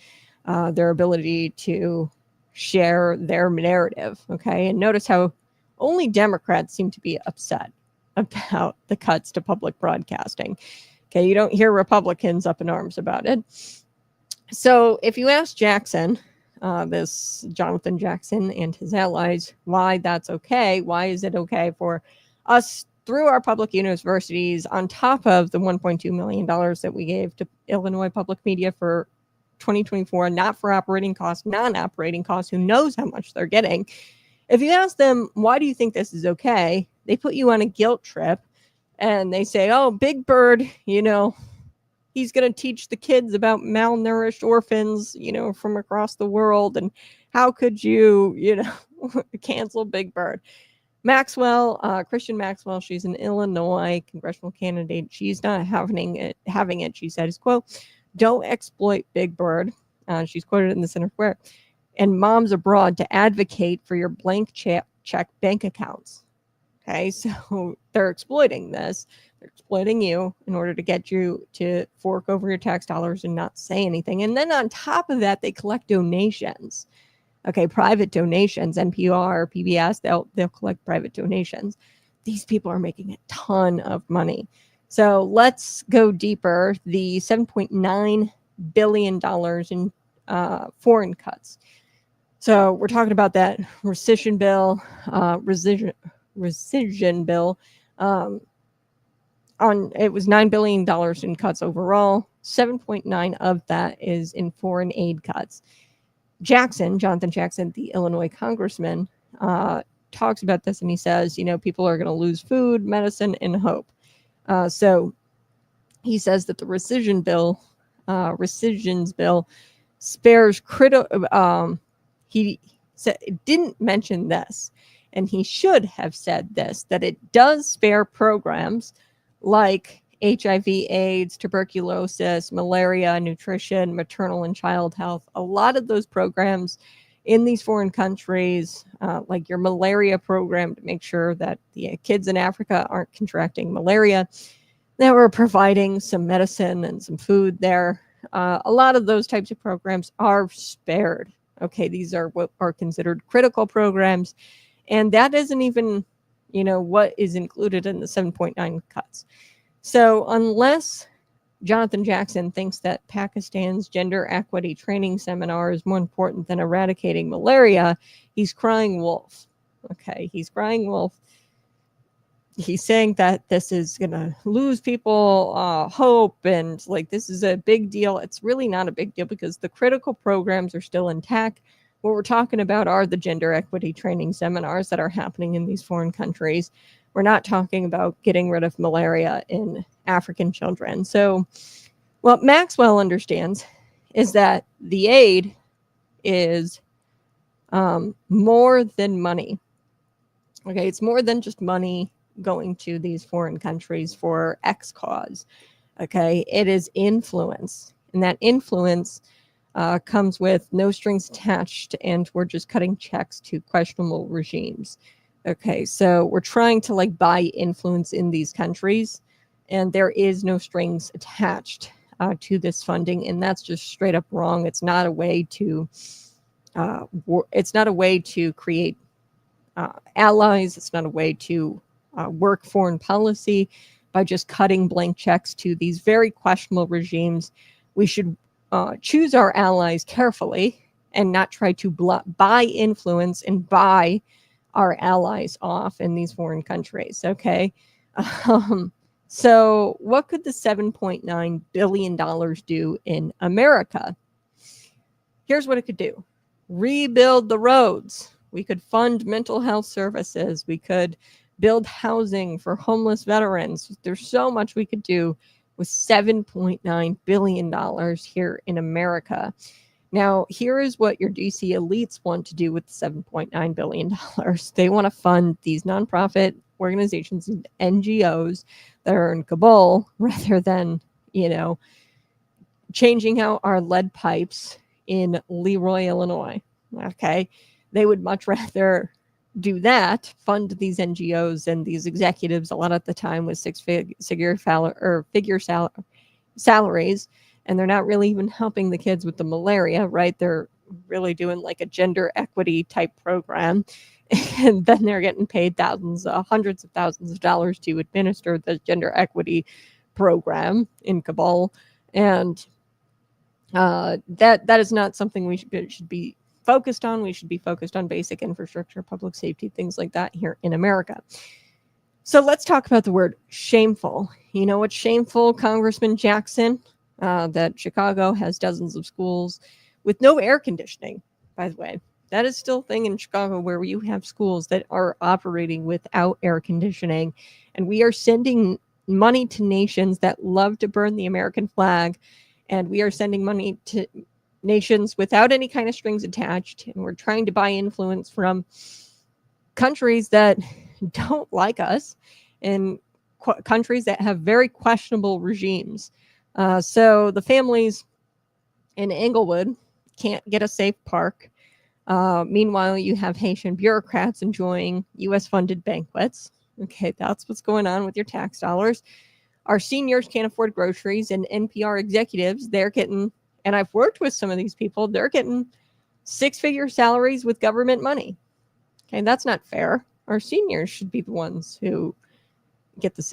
their ability to share their narrative. Okay, and notice how Only Democrats seem to be upset about the cuts to public broadcasting. Okay, you don't hear Republicans up in arms about it. So if you ask Jackson, this Jonathan Jackson and his allies, why that's okay, why is it okay for us through our public universities, on top of the $1.2 million that we gave to Illinois Public Media for 2024, not for operating costs, non-operating costs, who knows how much they're getting. If you ask them, why do you think this is okay? They put you on a guilt trip and they say, oh, Big Bird, he's going to teach the kids about malnourished orphans, from across the world. And how could you, cancel Big Bird? Maxwell, Christian Maxwell, she's an Illinois congressional candidate. She's not having it. She said, quote, don't exploit Big Bird. She's quoted in the Center Square. And moms abroad to advocate for your blank check bank accounts. Okay, so they're exploiting this. They're exploiting you in order to get you to fork over your tax dollars and not say anything. And then on top of that, they collect donations. Okay, private donations, NPR, PBS, they'll collect private donations. These people are making a ton of money. So let's go deeper. The $7.9 billion in foreign cuts. So we're talking about that rescission bill, rescission bill. It was $9 billion in cuts overall. 7.9 of that is in foreign aid cuts. Jonathan Jackson, the Illinois congressman, talks about this, and he says, people are going to lose food, medicine, and hope. So he says that the rescissions bill spares critical. He didn't mention this, and he should have said this, that it does spare programs like HIV, AIDS, tuberculosis, malaria, nutrition, maternal and child health. A lot of those programs in these foreign countries, like your malaria program to make sure that the kids in Africa aren't contracting malaria, that we're providing some medicine and some food there. A lot of those types of programs are spared. Okay, these are what are considered critical programs. And that isn't even, what is included in the 7.9 cuts. So unless Jonathan Jackson thinks that Pakistan's gender equity training seminar is more important than eradicating malaria, he's crying wolf. Okay, he's crying wolf. He's saying that this is going to lose people hope, and this is a big deal. It's really not a big deal because the critical programs are still intact. What we're talking about are the gender equity training seminars that are happening in these foreign countries. We're not talking about getting rid of malaria in African children. So what Maxwell understands is that the aid is more than money. Okay, it's more than just money going to these foreign countries for X cause. Okay, it is influence. And that influence comes with no strings attached, and we're just cutting checks to questionable regimes. Okay, so we're trying to buy influence in these countries, and there is no strings attached to this funding, and that's just straight up wrong. It's not a way to create allies. It's not a way to work foreign policy by just cutting blank checks to these very questionable regimes. We should choose our allies carefully and not try to buy influence and buy our allies off in these foreign countries. Okay. So what could the $7.9 billion do in America? Here's what it could do. Rebuild the roads. We could fund mental health services. We could build housing for homeless veterans. There's so much we could do with $7.9 billion here in America. Now, here is what your DC elites want to do with the $7.9 billion. They want to fund these nonprofit organizations and NGOs that are in Kabul rather than, changing out our lead pipes in Leroy, Illinois. Okay. They would much rather do that, fund these NGOs and these executives a lot of the time with figure salaries. And they're not really even helping the kids with the malaria, right? They're really doing a gender equity type program. And then they're getting paid hundreds of thousands of dollars to administer the gender equity program in Kabul. And that is not something we should be focused on. We should be focused on basic infrastructure, public safety, things like that here in America. So let's talk about the word shameful. You know what's shameful, Congressman Jackson? That Chicago has dozens of schools with no air conditioning, by the way. That is still a thing in Chicago, where you have schools that are operating without air conditioning. And we are sending money to nations that love to burn the American flag. And we are sending money to nations without any kind of strings attached. And we're trying to buy influence from countries that don't like us, and countries that have very questionable regimes. So the families in Englewood can't get a safe park. Meanwhile, you have Haitian bureaucrats enjoying U.S.-funded banquets. Okay, that's what's going on with your tax dollars. Our seniors can't afford groceries, and NPR executives, they're getting, and I've worked with some of these people, they're getting six-figure salaries with government money. Okay, that's not fair. Our seniors should be the ones who get the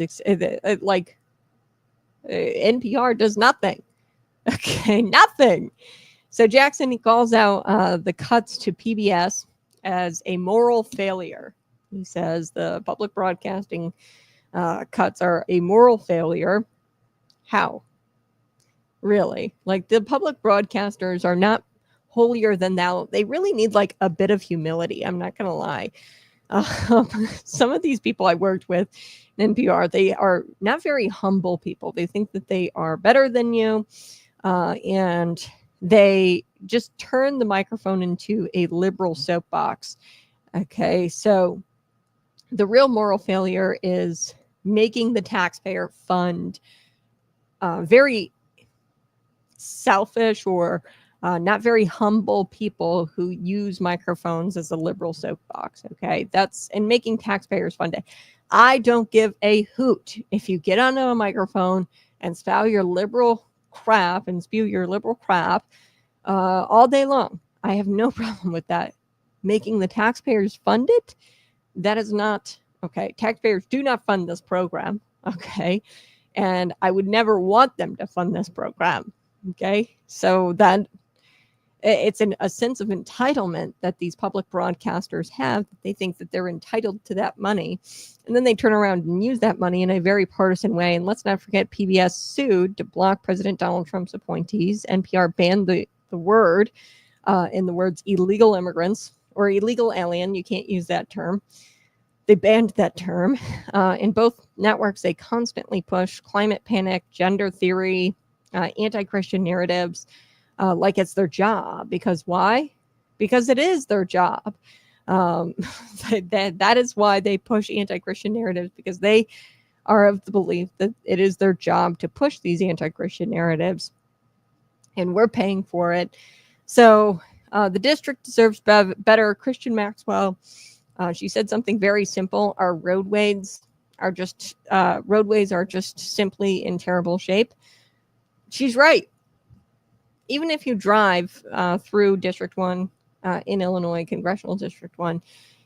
NPR does nothing. Okay, nothing. So Jackson, he calls out the cuts to PBS as a moral failure. He says the public broadcasting cuts are a moral failure. How? Really? Like, the public broadcasters are not holier than thou. They really need like a bit of humility. I'm not going to lie. Some of these people I worked with in NPR, they are not very humble people. They think that they are better than you. And they just turn the microphone into a liberal soapbox. Okay, so the real moral failure is making the taxpayer fund very selfish or not very humble people who use microphones as a liberal soapbox. Okay, and making taxpayers fund it. I don't give a hoot if you get onto a microphone and spew your liberal crap all day long. I have no problem with that. Making the taxpayers fund it, that is not okay. Taxpayers do not fund this program. Okay, and I would never want them to fund this program. Okay, so that it's a sense of entitlement that these public broadcasters have. They think that they're entitled to that money, and then they turn around and use that money in a very partisan way. And let's not forget, PBS sued to block President Donald Trump's appointees. NPR banned the word in the words illegal immigrants or illegal alien. You can't use that term. They banned that term. In both networks, they constantly push climate panic, gender theory, anti-Christian narratives, like it's their job. Because why? Because it is their job. That is why they push anti-Christian narratives, because they are of the belief that it is their job to push these anti-Christian narratives, and we're paying for it. So the district deserves better. Christian Maxwell, she said something very simple. Our roadways are just simply in terrible shape. She's right. Even if you drive through District 1 in Illinois, Congressional District 1,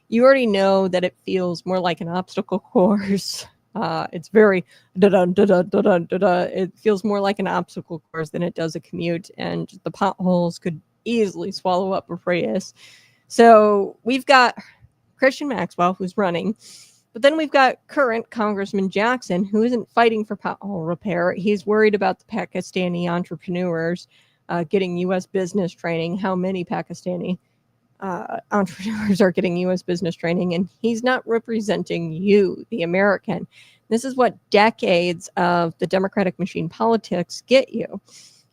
you already know that it feels more like an obstacle course. It's very da-dun, da-dun, da-dun, da-dun. It feels more like an obstacle course than it does a commute, and the potholes could easily swallow up a Prius. So we've got Christian Maxwell, who's running, but then we've got current Congressman Jackson, who isn't fighting for pothole repair. He's worried about the Pakistani entrepreneurs getting U.S. business training. How many Pakistani entrepreneurs are getting U.S. business training? And he's not representing you, the American. This is what decades of the Democratic machine politics get you.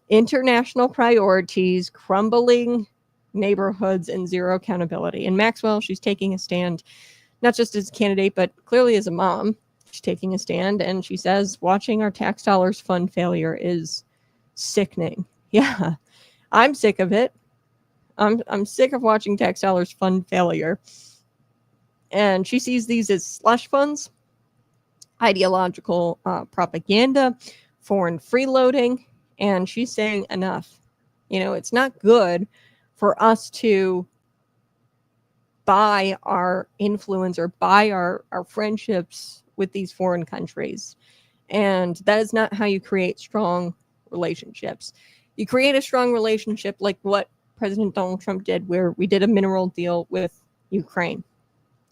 International priorities, crumbling neighborhoods, and zero accountability. And Maxwell, she's taking a stand, not just as a candidate, but clearly as a mom. She's taking a stand, and she says watching our tax dollars fund failure is sickening. Yeah, I'm sick of it. I'm sick of watching tax dollars fund failure. And she sees these as slush funds, ideological propaganda, foreign freeloading, and she's saying enough. You know, it's not good for us to buy our influence or buy our friendships with these foreign countries. And that is not how you create strong relationships. You create a strong relationship like what President Donald Trump did, where we did a mineral deal with Ukraine.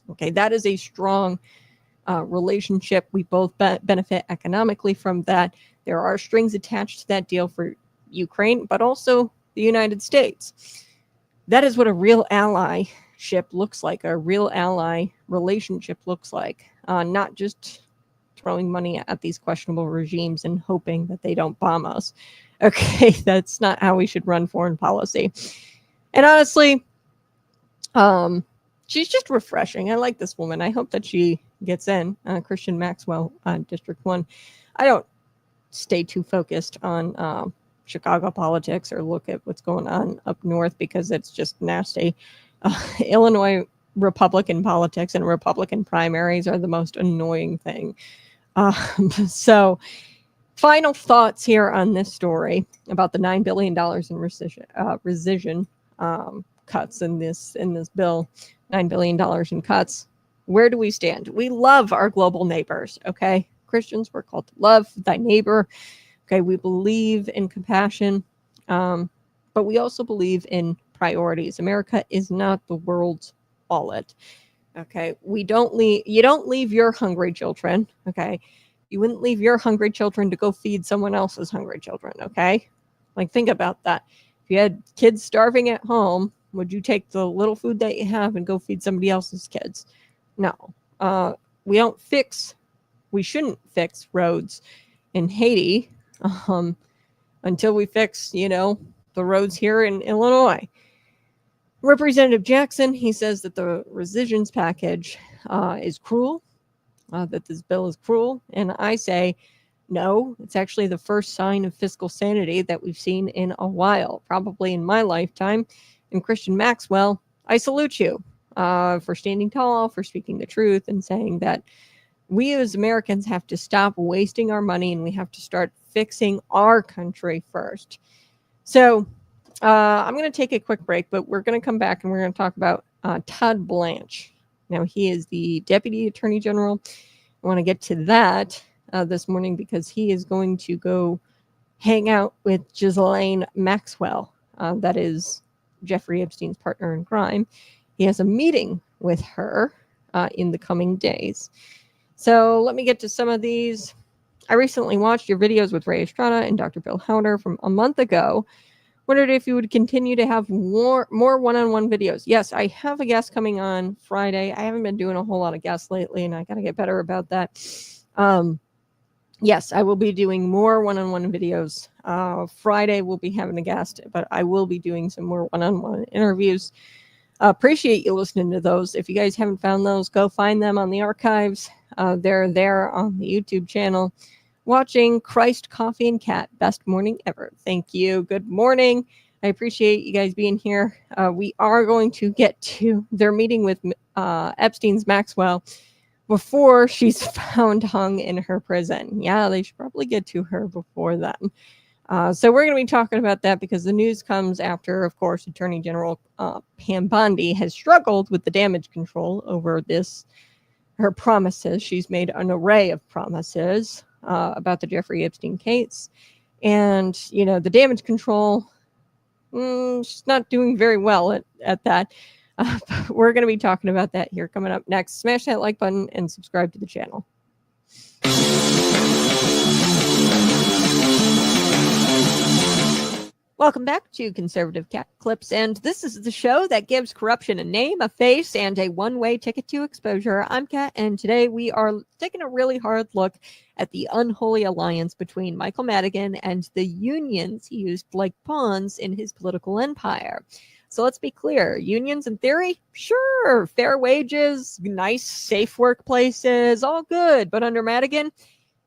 Okay, that is a strong relationship. We both benefit economically from that. There are strings attached to that deal for Ukraine, but also the United States. That is what a real allyship looks like, a real ally relationship looks like, not just throwing money at these questionable regimes and hoping that they don't bomb us. Okay, that's not how we should run foreign policy. And honestly, she's just refreshing. I like this woman. I hope that she gets in. Christian Maxwell, District 1. I don't stay too focused on Chicago politics or look at what's going on up north because it's just nasty. Illinois Republican politics and Republican primaries are the most annoying thing. So final thoughts here on this story about the $9 billion in rescission cuts in this bill. $9 billion in cuts. Where do we stand? We love our global neighbors, okay? Christians, we're called to love thy neighbor. Okay, we believe in compassion, but we also believe in priorities. America is not the world's wallet. Okay, you don't leave your hungry children. Okay, you wouldn't leave your hungry children to go feed someone else's hungry children. Okay, like think about that. If you had kids starving at home, would you take the little food that you have and go feed somebody else's kids? No. We shouldn't fix roads in Haiti until we fix, the roads here in Illinois. Representative Jackson, he says that the rescissions package is cruel, that this bill is cruel. And I say, no, it's actually the first sign of fiscal sanity that we've seen in a while, probably in my lifetime. And Christian Maxwell, I salute you for standing tall, for speaking the truth and saying that we as Americans have to stop wasting our money and we have to start fixing our country first. So I'm going to take a quick break, but we're going to come back and we're going to talk about Todd Blanche. Now, he is the Deputy Attorney General. I want to get to that this morning because he is going to go hang out with Ghislaine Maxwell. That is Jeffrey Epstein's partner in crime. He has a meeting with her in the coming days. So let me get to some of these. I recently watched your videos with Ray Estrada and Dr. Bill Howner from a month ago. Wondered if you would continue to have more one-on-one videos. Yes, I have a guest coming on Friday. I haven't been doing a whole lot of guests lately, and I got to get better about that. Yes, I will be doing more one-on-one videos. Friday we'll be having a guest, but I will be doing some more one-on-one interviews. Appreciate you listening to those. If you guys haven't found those, go find them on the archives. They're there on the YouTube channel. Watching Christ, Coffee, and Cat. Best morning ever. Thank you. Good morning. I appreciate you guys being here. We are going to get to their meeting with Epstein's Maxwell before she's found hung in her prison. Yeah, they should probably get to her before then. So we're going to be talking about that because the news comes after, of course, Attorney General Pam Bondi has struggled with the damage control over her promises. She's made an array of promises about the Jeffrey Epstein case. And, the damage control, she's not doing very well at that. But we're going to be talking about that here coming up next. Smash that like button and subscribe to the channel. Welcome back to Conservative Cat Clips, and this is the show that gives corruption a name, a face, and a one-way ticket to exposure. I'm Kat, and today we are taking a really hard look at the unholy alliance between Michael Madigan and the unions he used like pawns in his political empire. So let's be clear, unions in theory, sure, fair wages, nice, safe workplaces, all good. But under Madigan,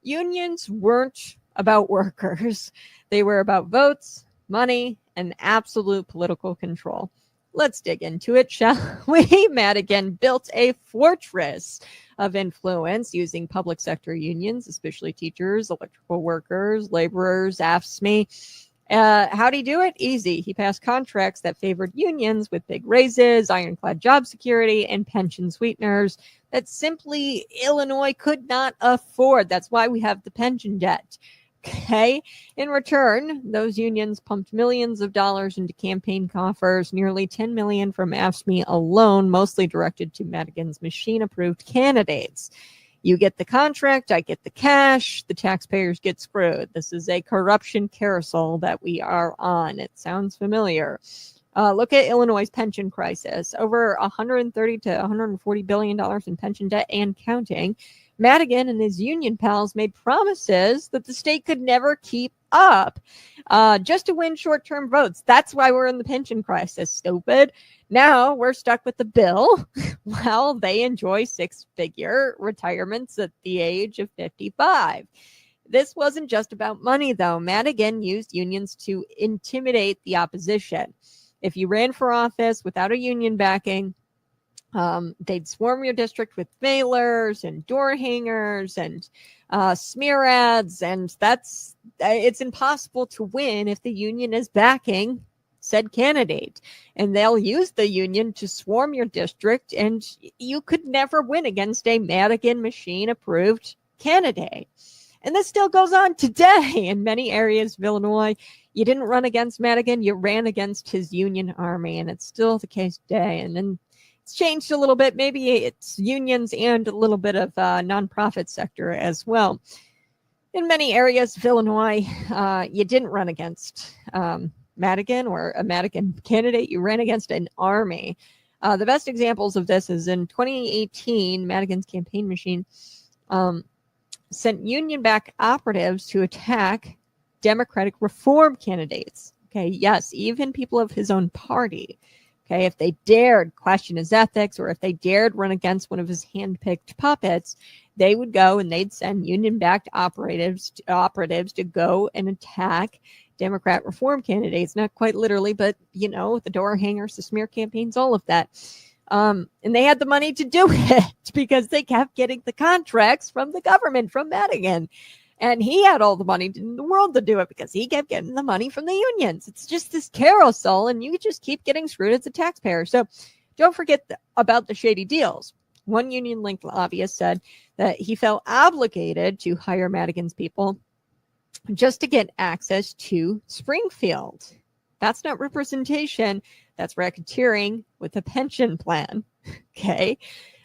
unions weren't about workers. They were about votes, money, and absolute political control. Let's dig into it, shall we? Madigan built a fortress of influence using public sector unions, especially teachers, electrical workers, laborers, AFSCME, How'd he do it? Easy. He passed contracts that favored unions with big raises, ironclad job security, and pension sweeteners that simply Illinois could not afford. That's why we have the pension debt. Okay. In return, those unions pumped millions of dollars into campaign coffers, nearly 10 million from AFSCME alone, mostly directed to Madigan's machine-approved candidates. You get the contract, I get the cash, the taxpayers get screwed. This is a corruption carousel that we are on. It sounds familiar. Look at Illinois' pension crisis. Over $130 to $140 billion in pension debt and counting. Madigan and his union pals made promises that the state could never keep up just to win short-term votes. That's why we're in the pension crisis, stupid. Now we're stuck with the bill while they enjoy six-figure retirements at the age of 55. This wasn't just about money, though. Madigan used unions to intimidate the opposition. If you ran for office without a union backing, they'd swarm your district with mailers and door hangers and smear ads, and it's impossible to win if the union is backing said candidate. And they'll use the union to swarm your district, and you could never win against a Madigan machine-approved candidate. And this still goes on today in many areas of Illinois. You didn't run against Madigan, you ran against his union army, and it's still the case today. And then it's changed a little bit. Maybe it's unions and a little bit of nonprofit sector as well. In many areas of Illinois, you didn't run against Madigan or a Madigan candidate. You ran against an army. The best examples of this is in 2018, Madigan's campaign machine sent union-backed operatives to attack Democratic reform candidates. Okay, yes, even people of his own party. Okay, if they dared question his ethics or if they dared run against one of his handpicked puppets, they would go and they'd send union-backed operatives to go and attack Democrat reform candidates. Not quite literally, but, you know, the door hangers, the smear campaigns, all of that. And they had the money to do it because they kept getting the contracts from the government, from Madigan. And he had all the money in the world to do it because he kept getting the money from the unions. It's just this carousel, and you just keep getting screwed as a taxpayer. So don't forget about the shady deals. One union-linked lobbyist said that he felt obligated to hire Madigan's people just to get access to Springfield. That's not representation. That's racketeering with a pension plan. Okay.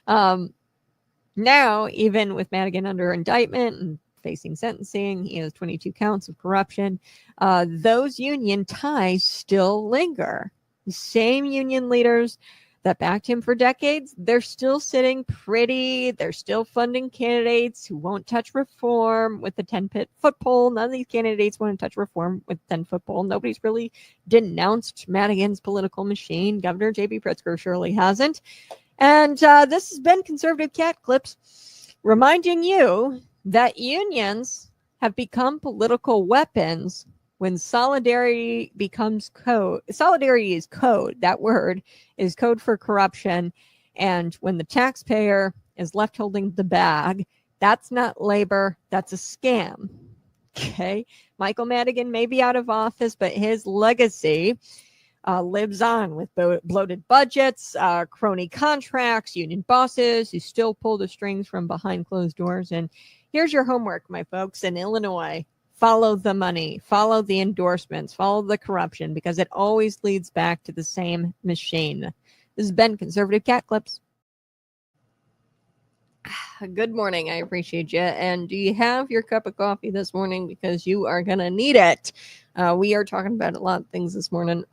Now, even with Madigan under indictment and facing sentencing, he has 22 counts of corruption. Those union ties still linger. The same union leaders that backed him for decades, they're still sitting pretty. They're still funding candidates who won't touch reform with the 10-foot pole. None of these candidates want to touch reform with 10-foot pole. Nobody's really denounced Madigan's political machine. Governor J.B. Pritzker surely hasn't. And this has been Conservative Cat Clips, reminding you that unions have become political weapons when solidarity becomes code. Solidarity is code. That word is code for corruption. And when the taxpayer is left holding the bag, that's not labor. That's a scam. Okay. Michael Madigan may be out of office, but his legacy lives on with bloated budgets, crony contracts, union bosses who still pull the strings from behind closed doors. And here's your homework, my folks, in Illinois. Follow the money, follow the endorsements, follow the corruption, because it always leads back to the same machine. This has been Conservative Cat Clips. Good morning. I appreciate you. And do you have your cup of coffee this morning? Because you are going to need it. We are talking about a lot of things this morning.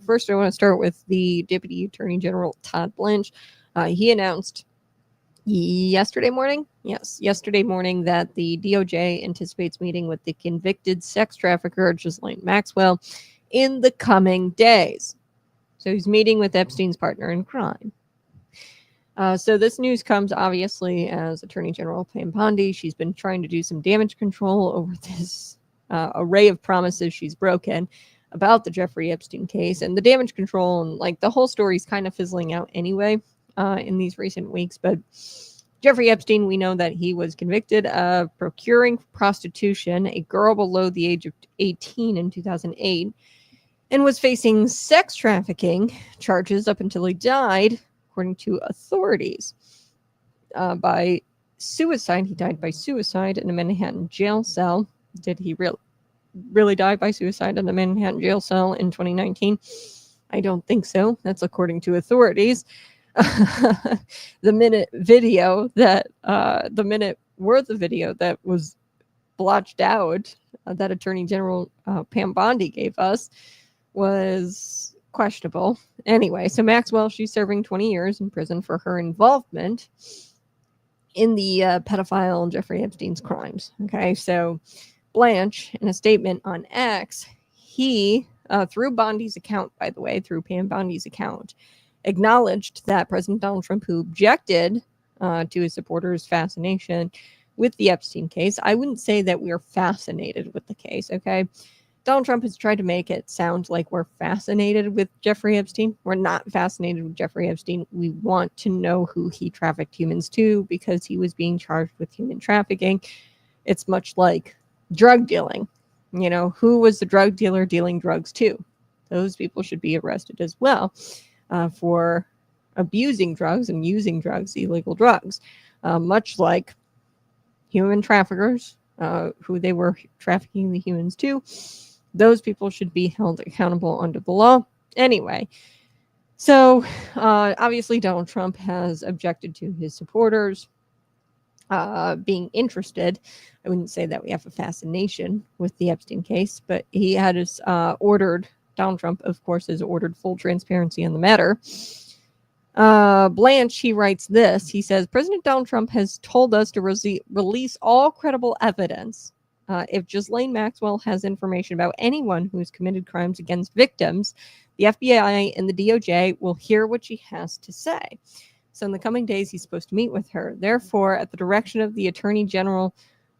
First, I want to start with the Deputy Attorney General, Todd Blanche. He announced yesterday morning that the DOJ anticipates meeting with the convicted sex trafficker Ghislaine Maxwell in the coming days. So he's meeting with Epstein's partner in crime. So this news comes obviously as Attorney General Pam Bondi. She's been trying to do some damage control over this array of promises she's broken about the Jeffrey Epstein case, and the damage control and like the whole story is kind of fizzling out anyway in these recent weeks. But Jeffrey Epstein, we know that he was convicted of procuring prostitution, a girl below the age of 18 in 2008, and was facing sex trafficking charges up until he died, according to authorities. By suicide, he died by suicide in a Manhattan jail cell. Did he really die by suicide in a Manhattan jail cell in 2019? I don't think so. That's according to authorities. The minute worth of video that was blotched out that Attorney General Pam Bondi gave us was questionable. Anyway, so Maxwell, she's serving 20 years in prison for her involvement in the pedophile Jeffrey Epstein's crimes. Okay, so Blanche, in a statement on X, he, through Bondi's account, by the way, through Pam Bondi's account, acknowledged that President Donald Trump, who objected to his supporters' fascination with the Epstein case, I wouldn't say that we're fascinated with the case, okay? Donald Trump has tried to make it sound like we're fascinated with Jeffrey Epstein. We're not fascinated with Jeffrey Epstein. We want to know who he trafficked humans to because he was being charged with human trafficking. It's much like drug dealing. You know, who was the drug dealer dealing drugs to? Those people should be arrested as well for abusing drugs and using drugs, illegal drugs, much like human traffickers who they were trafficking the humans to. Those people should be held accountable under the law. Anyway, so obviously Donald Trump has objected to his supporters being interested. I wouldn't say that we have a fascination with the Epstein case, but he had his Donald Trump, of course, has ordered full transparency on the matter. Blanche, he writes this. He says, President Donald Trump has told us to release all credible evidence. If Ghislaine Maxwell has information about anyone who's committed crimes against victims, the FBI and the DOJ will hear what she has to say. So in the coming days, he's supposed to meet with her. Therefore, at the direction of the Attorney General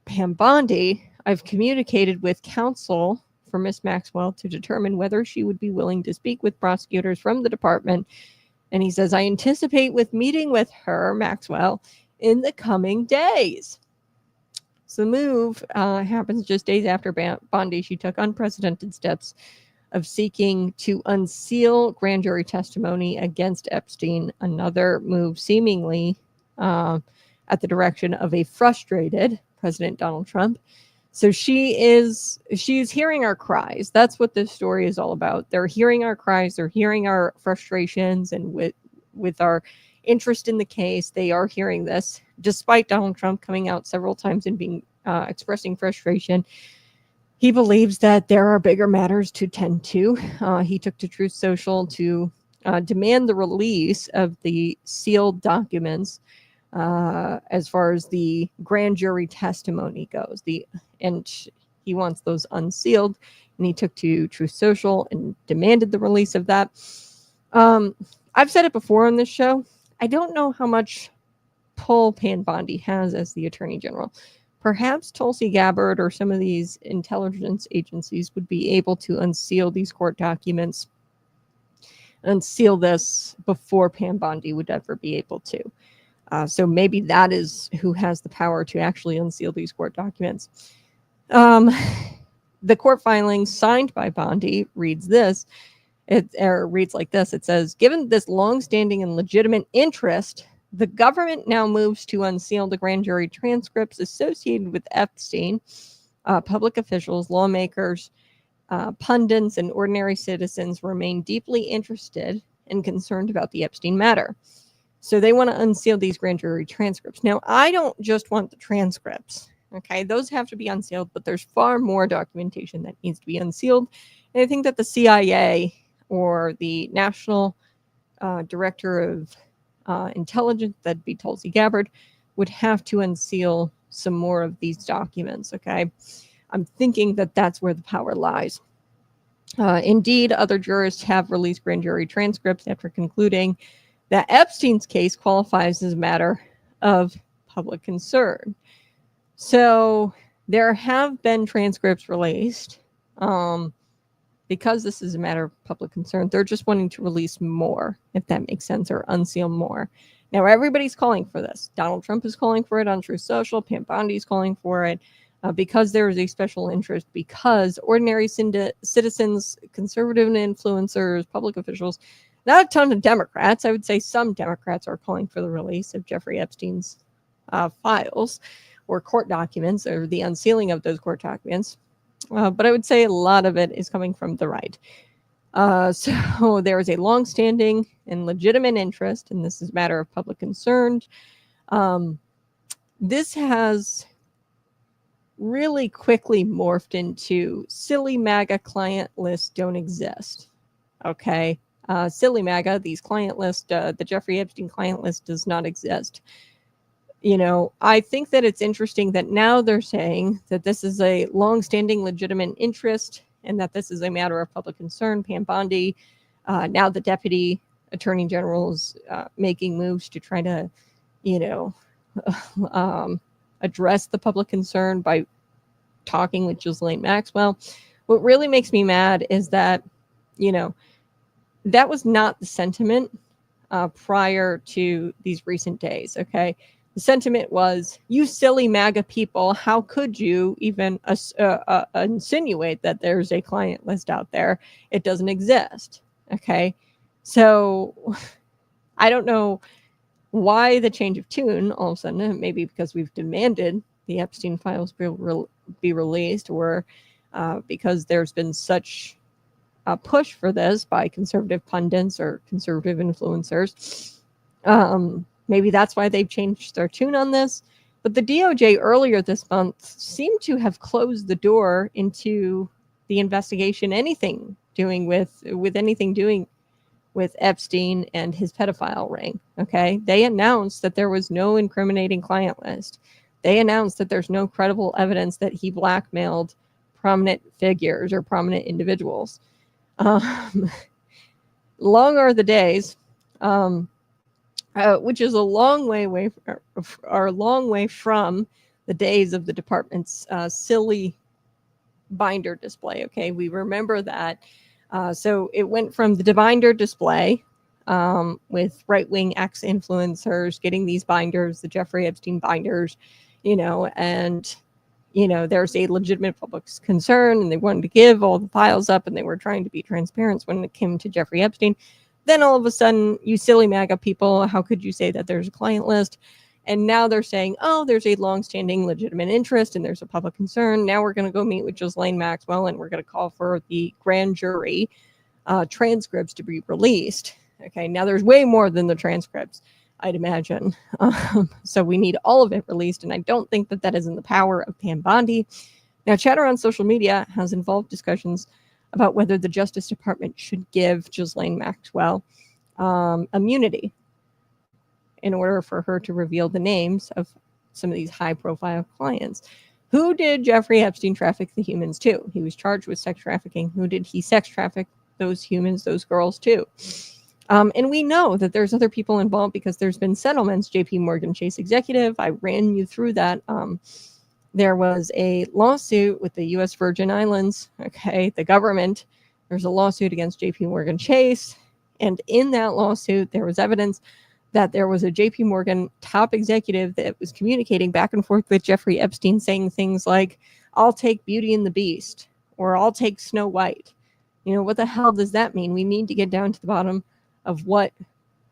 Pam Bondi, I've communicated with counsel for Miss Maxwell to determine whether she would be willing to speak with prosecutors from the department. And he says, I anticipate meeting with her, Maxwell, in the coming days. So the move happens just days after Bondi. She took unprecedented steps of seeking to unseal grand jury testimony against Epstein, another move seemingly at the direction of a frustrated President Donald Trump. So she's hearing our cries. That's what this story is all about. They're hearing our cries. They're hearing our frustrations, and with our interest in the case, they are hearing this. Despite Donald Trump coming out several times and being expressing frustration, he believes that there are bigger matters to tend to. He took to Truth Social to demand the release of the sealed documents as far as the grand jury testimony goes. And he wants those unsealed, and he took to Truth Social and demanded the release of that. I've said it before on this show. I don't know how much pull Pam Bondi has as the Attorney General. Perhaps Tulsi Gabbard or some of these intelligence agencies would be able to unseal these court documents, unseal this before Pam Bondi would ever be able to. So maybe that is who has the power to actually unseal these court documents. The court filing signed by Bondi reads this. It reads like this. It says, given this longstanding and legitimate interest, the government now moves to unseal the grand jury transcripts associated with Epstein. Public officials, lawmakers, pundits, and ordinary citizens remain deeply interested and concerned about the Epstein matter. So they want to unseal these grand jury transcripts. Now, I don't just want the transcripts. Okay, those have to be unsealed, but there's far more documentation that needs to be unsealed. And I think that the CIA or the National Director of Intelligence, that'd be Tulsi Gabbard, would have to unseal some more of these documents. Okay, I'm thinking that that's where the power lies. Indeed, other jurists have released grand jury transcripts after concluding that Epstein's case qualifies as a matter of public concern. So there have been transcripts released because this is a matter of public concern. They're just wanting to release more, if that makes sense, or unseal more. Now, everybody's calling for this. Donald Trump is calling for it on Truth Social. Pam Bondi is calling for it because there is a special interest, because ordinary citizens, conservative influencers, public officials, not a ton of Democrats, I would say some Democrats are calling for the release of Jeffrey Epstein's files or court documents, or the unsealing of those court documents. But I would say a lot of it is coming from the right. So there is a longstanding and legitimate interest, and this is a matter of public concern. This has really quickly morphed into silly MAGA client lists don't exist. Okay. Silly MAGA, these client lists, the Jeffrey Epstein client list does not exist. I think that it's interesting that now they're saying that this is a longstanding legitimate interest and that this is a matter of public concern. Pam Bondi, now the deputy attorney general, is making moves to try to, address the public concern by talking with Ghislaine Maxwell. What really makes me mad is that, that was not the sentiment prior to these recent days. Okay. The sentiment was, you silly MAGA people, how could you even insinuate that there's a client list out there? It doesn't exist. Okay. So I don't know why the change of tune all of a sudden. Maybe because we've demanded the Epstein files be released, or because there's been such a push for this by conservative pundits or conservative influencers. Maybe that's why they've changed their tune on this. But the DOJ earlier this month seemed to have closed the door into the investigation, anything doing with Epstein and his pedophile ring. Okay. They announced that there was no incriminating client list. They announced that there's no credible evidence that he blackmailed prominent figures or prominent individuals. Long are the days, which is a long way from the days of the department's silly binder display. Okay, we remember that. So it went from the binder display with right-wing ex-influencers getting these binders, the Jeffrey Epstein binders, and there's a legitimate public concern, and they wanted to give all the files up, and they were trying to be transparent when it came to Jeffrey Epstein. Then all of a sudden, you silly MAGA people, how could you say that there's a client list? And now they're saying, oh, there's a longstanding legitimate interest and there's a public concern. Now we're going to go meet with Ghislaine Maxwell and we're going to call for the grand jury transcripts to be released. Okay, now there's way more than the transcripts, I'd imagine. So we need all of it released, and I don't think that is in the power of Pam Bondi. Now, chatter on social media has involved discussions about whether the Justice Department should give Ghislaine Maxwell immunity in order for her to reveal the names of some of these high-profile clients. Who did Jeffrey Epstein traffic the humans to? He was charged with sex trafficking. Who did he sex traffic those humans, those girls to? And we know that there's other people involved because there's been settlements. JP Morgan Chase executive, I ran you through that. There was a lawsuit with the U.S. Virgin Islands, okay, the government. There's a lawsuit against JP Morgan Chase. And in that lawsuit, there was evidence that there was a JP Morgan top executive that was communicating back and forth with Jeffrey Epstein, saying things like, I'll take Beauty and the Beast, or I'll take Snow White. What the hell does that mean? We need to get down to the bottom of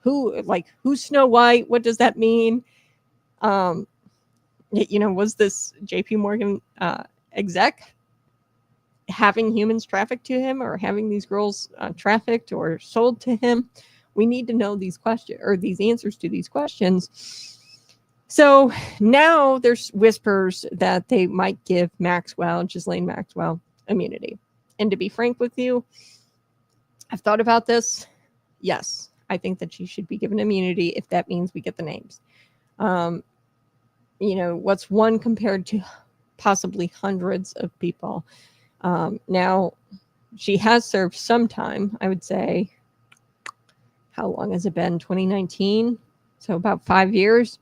who's Snow White? What does that mean? Was this JP Morgan exec having humans trafficked to him, or having these girls trafficked or sold to him? We need to know these questions, or these answers to these questions. So now there's whispers that they might give Ghislaine Maxwell, immunity. And to be frank with you, I've thought about this. Yes, I think that she should be given immunity if that means we get the names. What's one compared to possibly hundreds of people? Now, she has served some time, I would say. How long has it been? 2019? So about 5 years.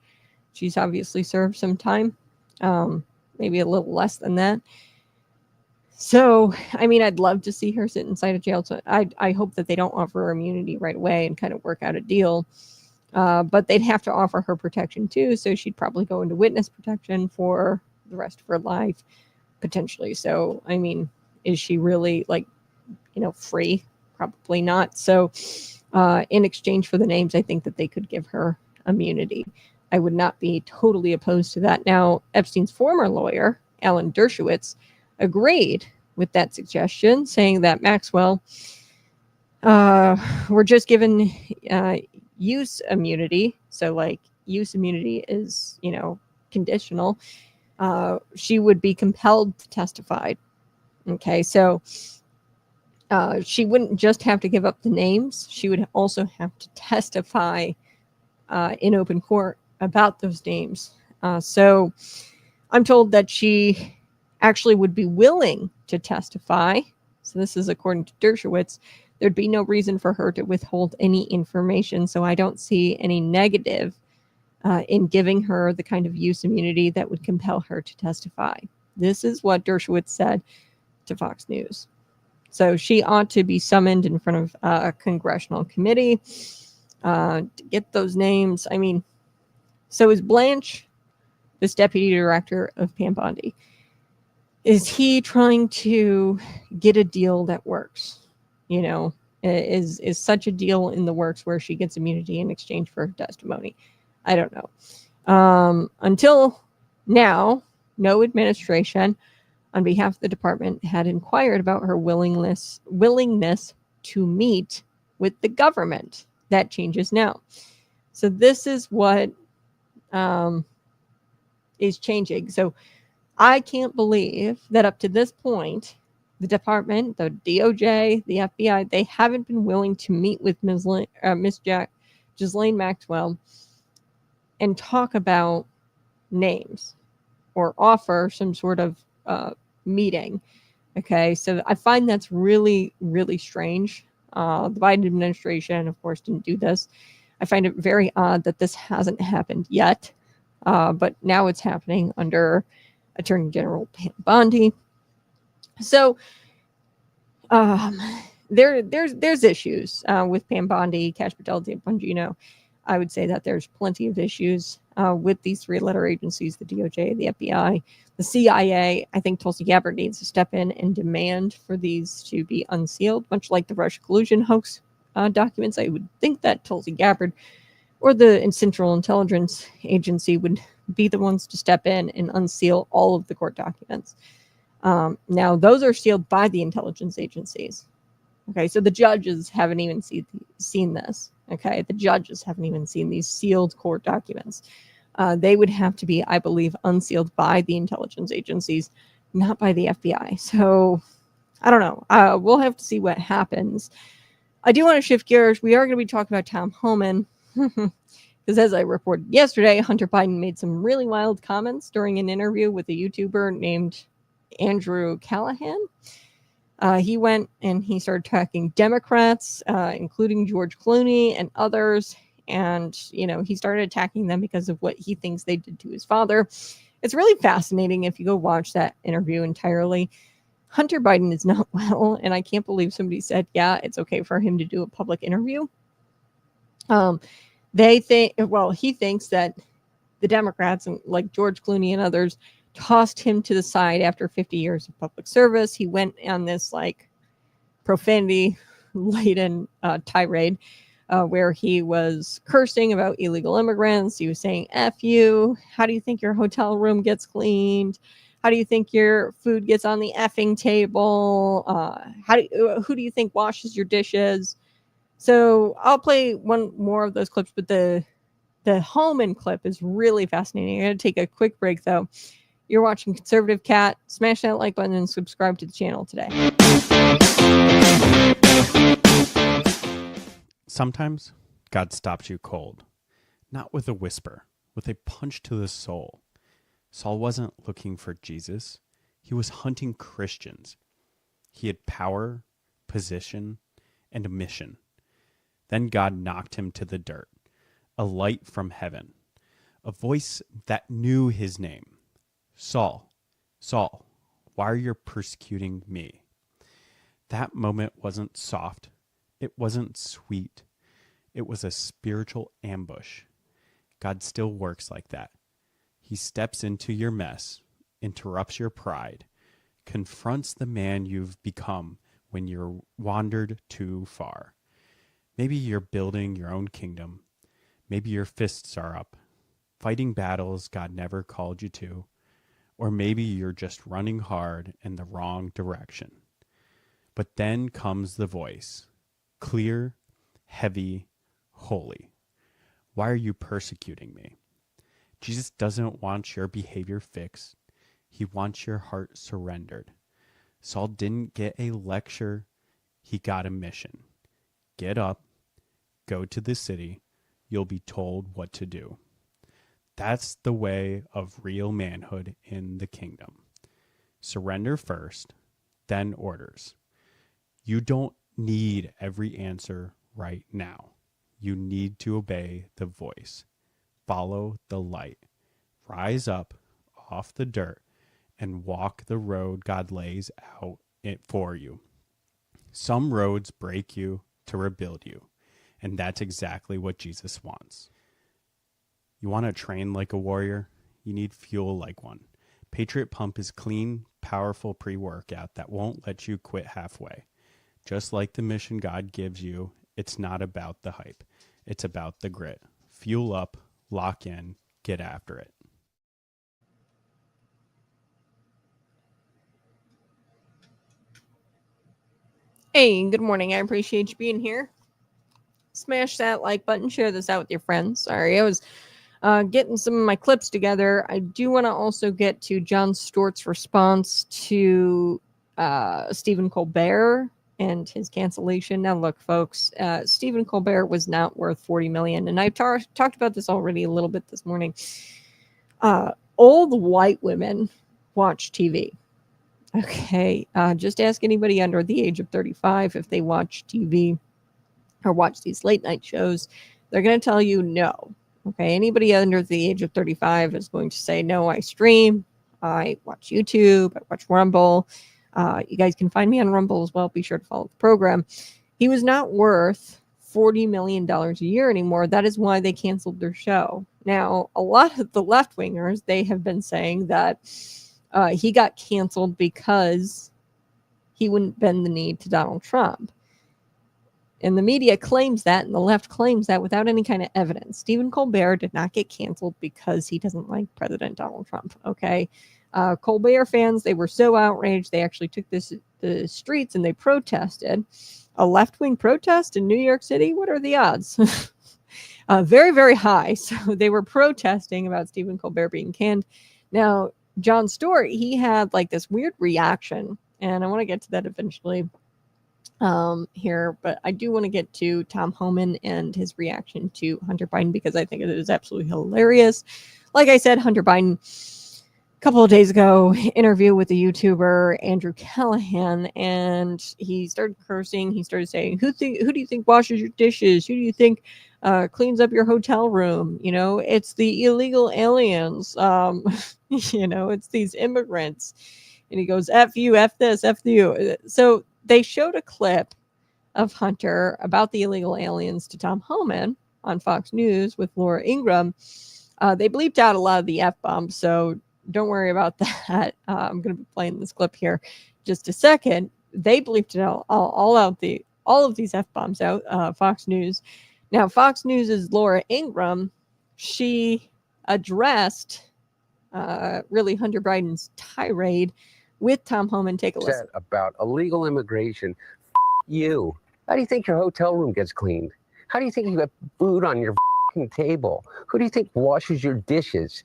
She's obviously served some time, maybe a little less than that. So, I'd love to see her sit inside a jail. So I hope that they don't offer her immunity right away and kind of work out a deal. But they'd have to offer her protection too, so she'd probably go into witness protection for the rest of her life, potentially. So, I mean, is she really free? Probably not. So, in exchange for the names, I think that they could give her immunity. I would not be totally opposed to that. Now, Epstein's former lawyer, Alan Dershowitz, agreed with that suggestion, saying that Maxwell were just given use immunity. So, use immunity is, conditional. She would be compelled to testify. Okay, so she wouldn't just have to give up the names. She would also have to testify in open court about those names. So I'm told that she actually would be willing to testify. So this is according to Dershowitz. There'd be no reason for her to withhold any information. So I don't see any negative in giving her the kind of use immunity that would compel her to testify. This is what Dershowitz said to Fox News. So she ought to be summoned in front of a congressional committee to get those names. I mean, so is Blanche, this deputy director of Pam Bondi, is he trying to get a deal that works? Is such a deal in the works where she gets immunity in exchange for her testimony? I don't know. Until now, no administration on behalf of the department had inquired about her willingness to meet with the government. That changes now. So this is what is changing. So I can't believe that up to this point, the department, the DOJ, the FBI, they haven't been willing to meet with Miss Ghislaine Maxwell and talk about names or offer some sort of meeting. Okay, so I find that's really, really strange. The Biden administration, of course, didn't do this. I find it very odd that this hasn't happened yet, but now it's happening under Attorney General Pam Bondi. So there's issues with Pam Bondi, Cash Patel, Dave Bongino. I would say that there's plenty of issues with these three-letter agencies, the DOJ, the FBI, the CIA. I think Tulsi Gabbard needs to step in and demand for these to be unsealed, much like the Russia collusion hoax documents. I would think that Tulsi Gabbard or the Central Intelligence Agency would be the ones to step in and unseal all of the court documents. Now, those are sealed by the intelligence agencies. Okay, so the judges haven't even seen this. Okay, the judges haven't even seen these sealed court documents. They would have to be, I believe, unsealed by the intelligence agencies, not by the FBI. So I don't know. We'll have to see what happens. I do want to shift gears. We are going to be talking about Tom Homan. Because as I reported yesterday, Hunter Biden made some really wild comments during an interview with a YouTuber named Andrew Callahan. He went and he started attacking Democrats, including George Clooney and others. And, he started attacking them because of what he thinks they did to his father. It's really fascinating if you go watch that interview entirely. Hunter Biden is not well, and I can't believe somebody said, yeah, it's okay for him to do a public interview. He thinks that the Democrats, and like George Clooney and others, tossed him to the side after 50 years of public service. He went on this profanity-laden tirade where he was cursing about illegal immigrants. He was saying, F you. How do you think your hotel room gets cleaned? How do you think your food gets on the effing table? Who do you think washes your dishes? So I'll play one more of those clips, but the Homan clip is really fascinating. I'm going to take a quick break, though. You're watching Conservative Cat. Smash that like button and subscribe to the channel today. Sometimes God stops you cold, not with a whisper, with a punch to the soul. Saul wasn't looking for Jesus. He was hunting Christians. He had power, position, and a mission. Then God knocked him to the dirt, a light from heaven, a voice that knew his name. Saul, Saul, why are you persecuting me? That moment wasn't soft. It wasn't sweet. It was a spiritual ambush. God still works like that. He steps into your mess, interrupts your pride, confronts the man you've become when you're wandered too far. Maybe you're building your own kingdom. Maybe your fists are up, fighting battles God never called you to. Or maybe you're just running hard in the wrong direction. But then comes the voice, clear, heavy, holy. Why are you persecuting me? Jesus doesn't want your behavior fixed. He wants your heart surrendered. Saul didn't get a lecture. He got a mission. Get up, go to the city. You'll be told what to do. That's the way of real manhood in the kingdom. Surrender first, then orders. You don't need every answer right now. You need to obey the voice. Follow the light. Rise up off the dirt and walk the road God lays out for you. Some roads break you to rebuild you, and that's exactly what Jesus wants. You want to train like a warrior? You need fuel like one. Patriot Pump is clean, powerful pre-workout that won't let you quit halfway. Just like the mission God gives you, it's not about the hype. It's about the grit. Fuel up, lock in, get after it. Hey, good morning. I appreciate you being here. Smash that like button, share this out with your friends. Sorry, I was getting some of my clips together. I do want to also get to Jon Stewart's response to Stephen Colbert and his cancellation. Now, look, folks, Stephen Colbert was not worth $40 million, and I talked about this already a little bit this morning. Old white women watch TV. Okay, just ask anybody under the age of 35 if they watch TV or watch these late night shows. They're going to tell you no. Okay, anybody under the age of 35 is going to say, no, I stream, I watch YouTube, I watch Rumble. You guys can find me on Rumble as well. Be sure to follow the program. He was not worth $40 million a year anymore. That is why they canceled their show. Now, a lot of the left-wingers, they have been saying that he got canceled because he wouldn't bend the knee to Donald Trump. And the media claims that, and the left claims that without any kind of evidence. Stephen Colbert did not get canceled because he doesn't like President Donald Trump, okay? Colbert fans, they were so outraged, they actually took the streets and they protested. A left-wing protest in New York City? What are the odds? Very, very high. So they were protesting about Stephen Colbert being canned. Now, Jon Stewart, he had like this weird reaction, and I want to get to that eventually here, but I do want to get to Tom Homan and his reaction to Hunter Biden because I think it is absolutely hilarious. Like I said, Hunter Biden, a couple of days ago, interview with the YouTuber Andrew Callahan, and he started cursing. He started saying, who do you think washes your dishes? Who do you think cleans up your hotel room? You know, it's the illegal aliens. You know, it's these immigrants. And he goes, F you, F this, F you. So they showed a clip of Hunter about the illegal aliens to Tom Homan on Fox News with Laura Ingraham. They bleeped out a lot of the F-bombs, so don't worry about that. I'm going to be playing this clip here just a second. They bleeped it all of these F-bombs out, Fox News. Now, Fox News' Laura Ingraham, she addressed really Hunter Biden's tirade with Tom Homan. Take a listen. About illegal immigration. You. How do you think your hotel room gets cleaned? How do you think you got food on your table? Who do you think washes your dishes?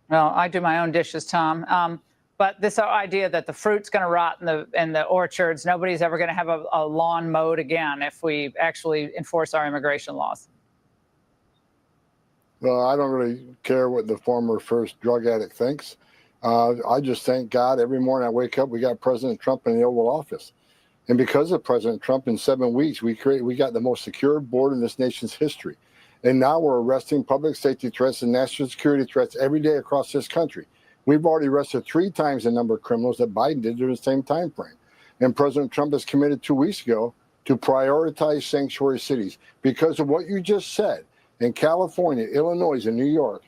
Well, I do my own dishes, Tom. But this idea that the fruit's going to rot in the orchards, nobody's ever going to have a lawn mowed again if we actually enforce our immigration laws. Well, I don't really care what the former first drug addict thinks. I just thank God every morning I wake up, we got President Trump in the Oval Office. And because of President Trump, in 7 weeks, we got the most secure border in this nation's history. And now we're arresting public safety threats and national security threats every day across this country. We've already arrested 3 times the number of criminals that Biden did during the same time frame. And President Trump has committed 2 weeks ago to prioritize sanctuary cities because of what you just said. In California, Illinois, and New York,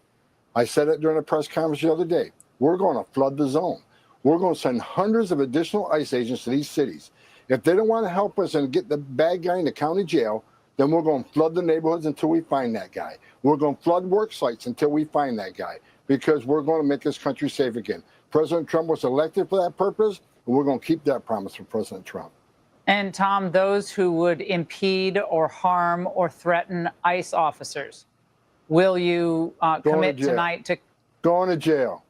I said it during a press conference the other day, we're going to flood the zone. We're going to send hundreds of additional ICE agents to these cities. If they don't want to help us and get the bad guy in the county jail, then we're going to flood the neighborhoods until we find that guy. We're going to flood work sites until we find that guy, because we're going to make this country safe again. President Trump was elected for that purpose, and we're going to keep that promise from President Trump. And Tom, those who would impede or harm or threaten ICE officers, will you commit tonight to going to jail?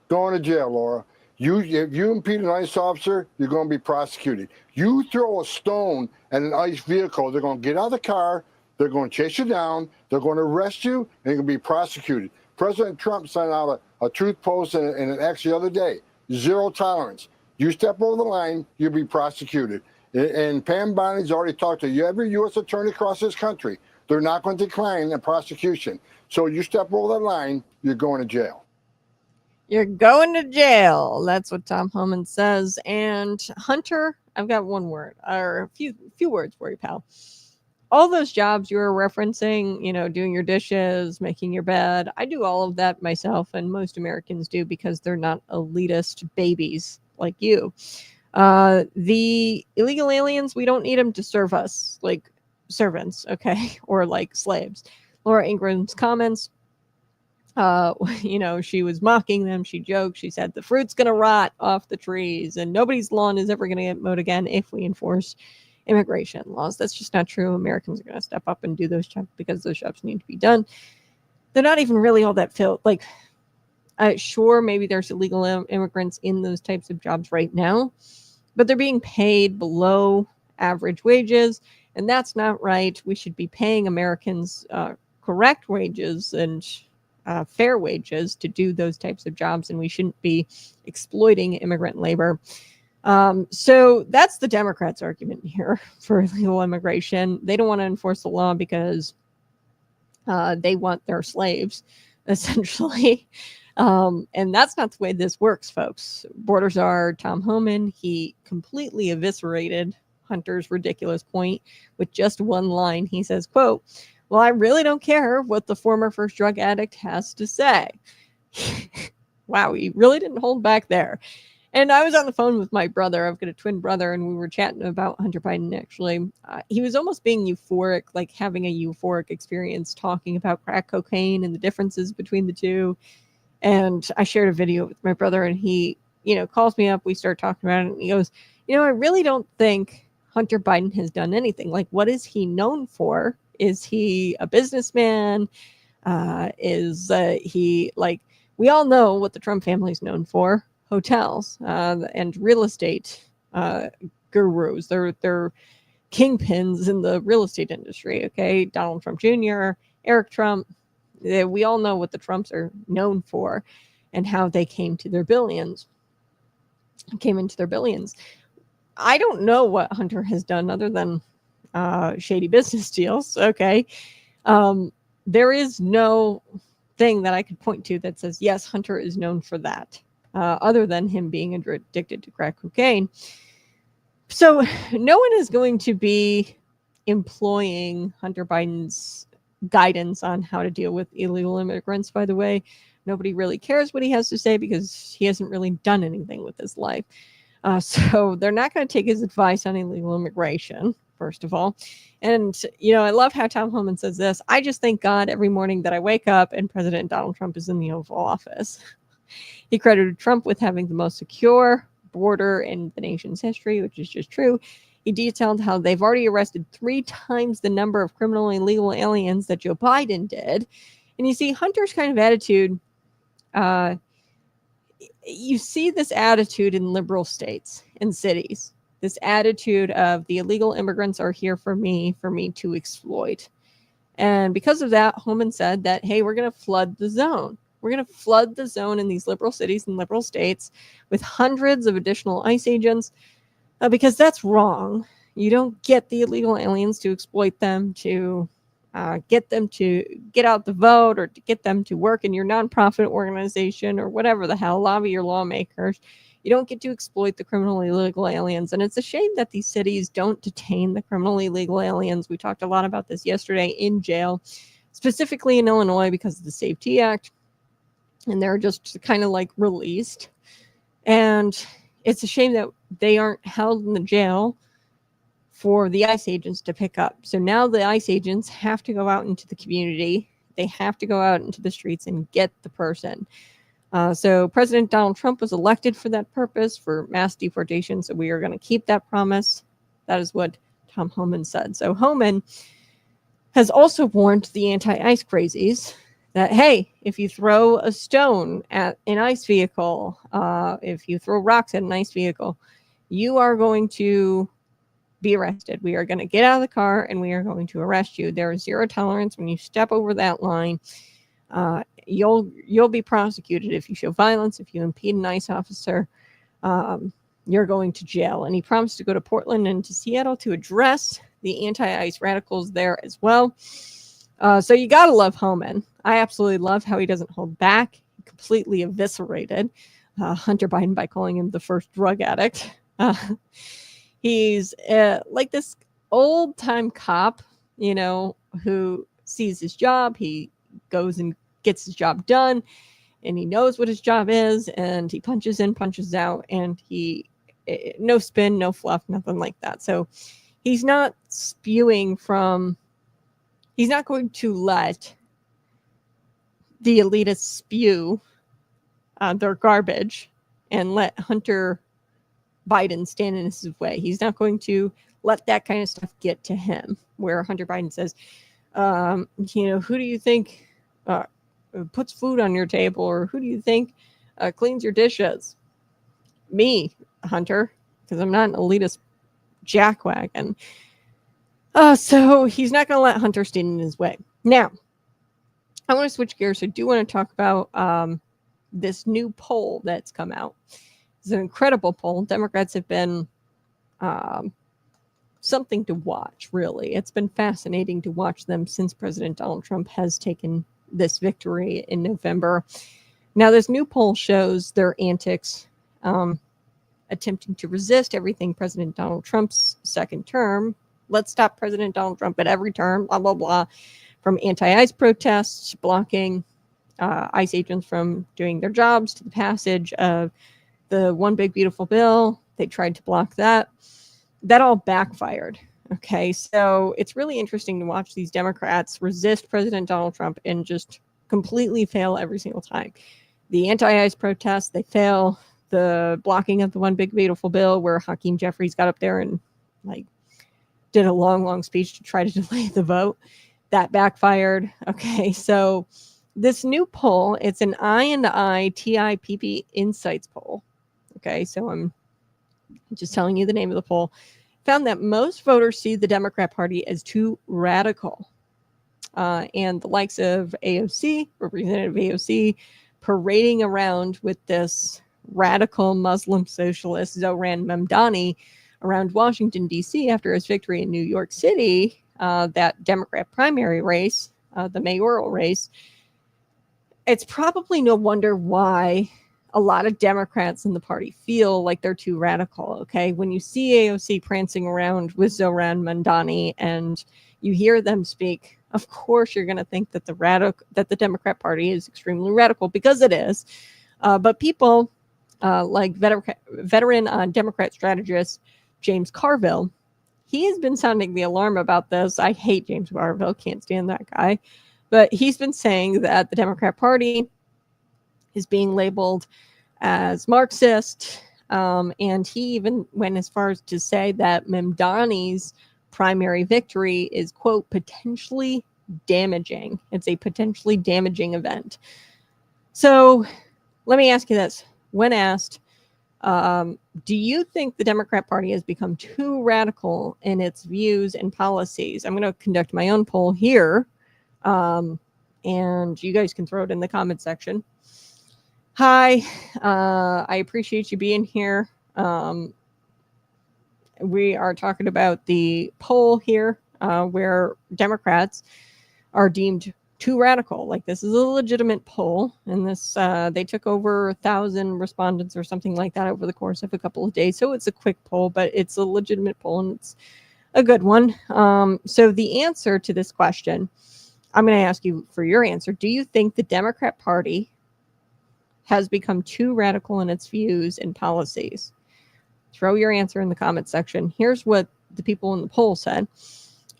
Going to jail, Laura. If you impede an ICE officer, you're going to be prosecuted. You throw a stone at an ICE vehicle, they're going to get out of the car, they're going to chase you down, they're going to arrest you, and you're going to be prosecuted. President Trump sent out a truth post and an X the other day. 0 tolerance. You step over the line, you'll be prosecuted. And Pam Bondi's already talked to every U.S. attorney across this country. They're not going to decline a prosecution. So you step over the line, you're going to jail. You're going to jail. That's what Tom Homan says. And Hunter, I've got one word or a few words for you, pal. All those jobs you were referencing, you know, doing your dishes, making your bed. I do all of that myself, and most Americans do because they're not elitist babies like you. The illegal aliens, we don't need them to serve us like servants, okay, or like slaves. Laura Ingram's comments. You know, she was mocking them. She joked. She said the fruit's going to rot off the trees and nobody's lawn is ever going to get mowed again if we enforce immigration laws. That's just not true. Americans are going to step up and do those jobs because those jobs need to be done. They're not even really all that filled. Like, sure, maybe there's illegal immigrants in those types of jobs right now, but they're being paid below average wages, and that's not right. We should be paying Americans correct wages and fair wages to do those types of jobs, and we shouldn't be exploiting immigrant labor. So that's the Democrats' argument here for illegal immigration. They don't want to enforce the law because they want their slaves, essentially. And that's not the way this works, folks. Border czar Tom Homan, he completely eviscerated Hunter's ridiculous point with just one line. He says, quote, "Well, I really don't care what the former first drug addict has to say." Wow, he really didn't hold back there. And I was on the phone with my brother. I've got a twin brother, and we were chatting about Hunter Biden, actually. He was almost being euphoric, like having a euphoric experience, talking about crack cocaine and the differences between the two. And I shared a video with my brother, and he, you know, calls me up. We start talking about it, and he goes, "You know, I really don't think Hunter Biden has done anything. Like, what is he known for? Is he a businessman? Is he, like, we all know what the Trump family's known for, hotels and real estate gurus. They're kingpins in the real estate industry, okay? Donald Trump Jr., Eric Trump, we all know what the Trumps are known for and how they came into their billions. I don't know what Hunter has done other than shady business deals, okay? There is no thing that I could point to that says, yes, Hunter is known for that, other than him being addicted to crack cocaine. So no one is going to be employing Hunter Biden's guidance on how to deal with illegal immigrants, by the way. Nobody really cares what he has to say because he hasn't really done anything with his life. So they're not going to take his advice on illegal immigration, first of all. And, you know, I love how Tom Homan says this. "I just thank God every morning that I wake up and President Donald Trump is in the Oval Office." He credited Trump with having the most secure border in the nation's history, which is just true. He detailed how they've already arrested 3 times the number of criminal and illegal aliens that Joe Biden did. And you see Hunter's kind of attitude. You see this attitude in liberal states and cities. This attitude of the illegal immigrants are here for me to exploit. And because of that, Homan said that, hey, we're going to flood the zone. We're going to flood the zone in these liberal cities and liberal states with hundreds of additional ICE agents because that's wrong. You don't get the illegal aliens to exploit them, to get them to get out the vote or to get them to work in your nonprofit organization or whatever the hell, lobby your lawmakers. You don't get to exploit the criminally illegal aliens. And it's a shame that these cities don't detain the criminally illegal aliens. We talked a lot about this yesterday in jail, specifically in Illinois because of the Safety Act. And they're just kind of like released. And it's a shame that they aren't held in the jail for the ICE agents to pick up. So now the ICE agents have to go out into the community. They have to go out into the streets and get the person. So President Donald Trump was elected for that purpose, for mass deportation. So we are going to keep that promise. That is what Tom Homan said. So Homan has also warned the anti-ICE crazies that, hey, if you throw a stone at an ICE vehicle, if you throw rocks at an ICE vehicle, you are going to be arrested. We are going to get out of the car and we are going to arrest you. There is zero tolerance when you step over that line. You'll be prosecuted if you show violence, if you impede an ICE officer. You're going to jail. And he promised to go to Portland and to Seattle to address the anti-ICE radicals there as well. So you got to love Homan. I absolutely love how he doesn't hold back. He completely eviscerated Hunter Biden by calling him the first drug addict. He's like this old-time cop, you know, who sees his job. He goes and gets his job done, and he knows what his job is, and he punches in, punches out, and no spin, no fluff, nothing like that. So he's not spewing from, he's not going to let the elitists spew their garbage and let Hunter Biden stand in his way. He's not going to let that kind of stuff get to him, where Hunter Biden says, you know, who do you think puts food on your table, or who do you think cleans your dishes? Me, Hunter, because I'm not an elitist jackwagon. So he's not going to let Hunter stand in his way. Now, I want to switch gears. I do want to talk about this new poll that's come out. It's an incredible poll. Democrats have been something to watch, really. It's been fascinating to watch them since President Donald Trump has taken this victory in November. Now, this new poll shows their antics attempting to resist everything President Donald Trump's second term. Let's stop President Donald Trump at every term, blah, blah, blah. From anti-ICE protests, blocking ICE agents from doing their jobs, to the passage of the One Big Beautiful Bill. They tried to block that. That all backfired. Okay, so it's really interesting to watch these Democrats resist President Donald Trump and just completely fail every single time. The anti-ICE protests, they fail. The blocking of the One Big Beautiful Bill, where Hakeem Jeffries got up there and like did a long speech to try to delay the vote, that backfired. Okay, so this new poll, it's an I&I TIPP Insights poll. Okay, so I'm just telling you the name of the poll. Found that most voters see the Democrat Party as too radical. And the likes of AOC, Representative AOC, parading around with this radical Muslim socialist Zohran Mamdani around Washington, D.C. after his victory in New York City, that Democrat primary race, the mayoral race. It's probably no wonder why a lot of Democrats in the party feel like they're too radical, okay? When you see AOC prancing around with Zohran Mamdani and you hear them speak, of course you're going to think that the Democrat Party is extremely radical, because it is. But people like veteran Democrat strategist James Carville, he has been sounding the alarm about this. I hate James Carville, can't stand that guy. But he's been saying that the Democrat Party is being labeled as Marxist. And he even went as far as to say that Mamdani's primary victory is, quote, potentially damaging. It's a potentially damaging event. So let me ask you this. When asked, do you think the Democrat Party has become too radical in its views and policies? I'm going to conduct my own poll here. And you guys can throw it in the comment section. Hi, I appreciate you being here. We are talking about the poll here where Democrats are deemed too radical. Like, this is a legitimate poll, and this they took over 1,000 respondents or something like that over the course of a couple of days. So it's a quick poll, but it's a legitimate poll, and it's a good one. So the answer to this question, I'm going to ask you for your answer. Do you think the Democrat Party has become too radical in its views and policies? Throw your answer in the comment section. Here's what the people in the poll said.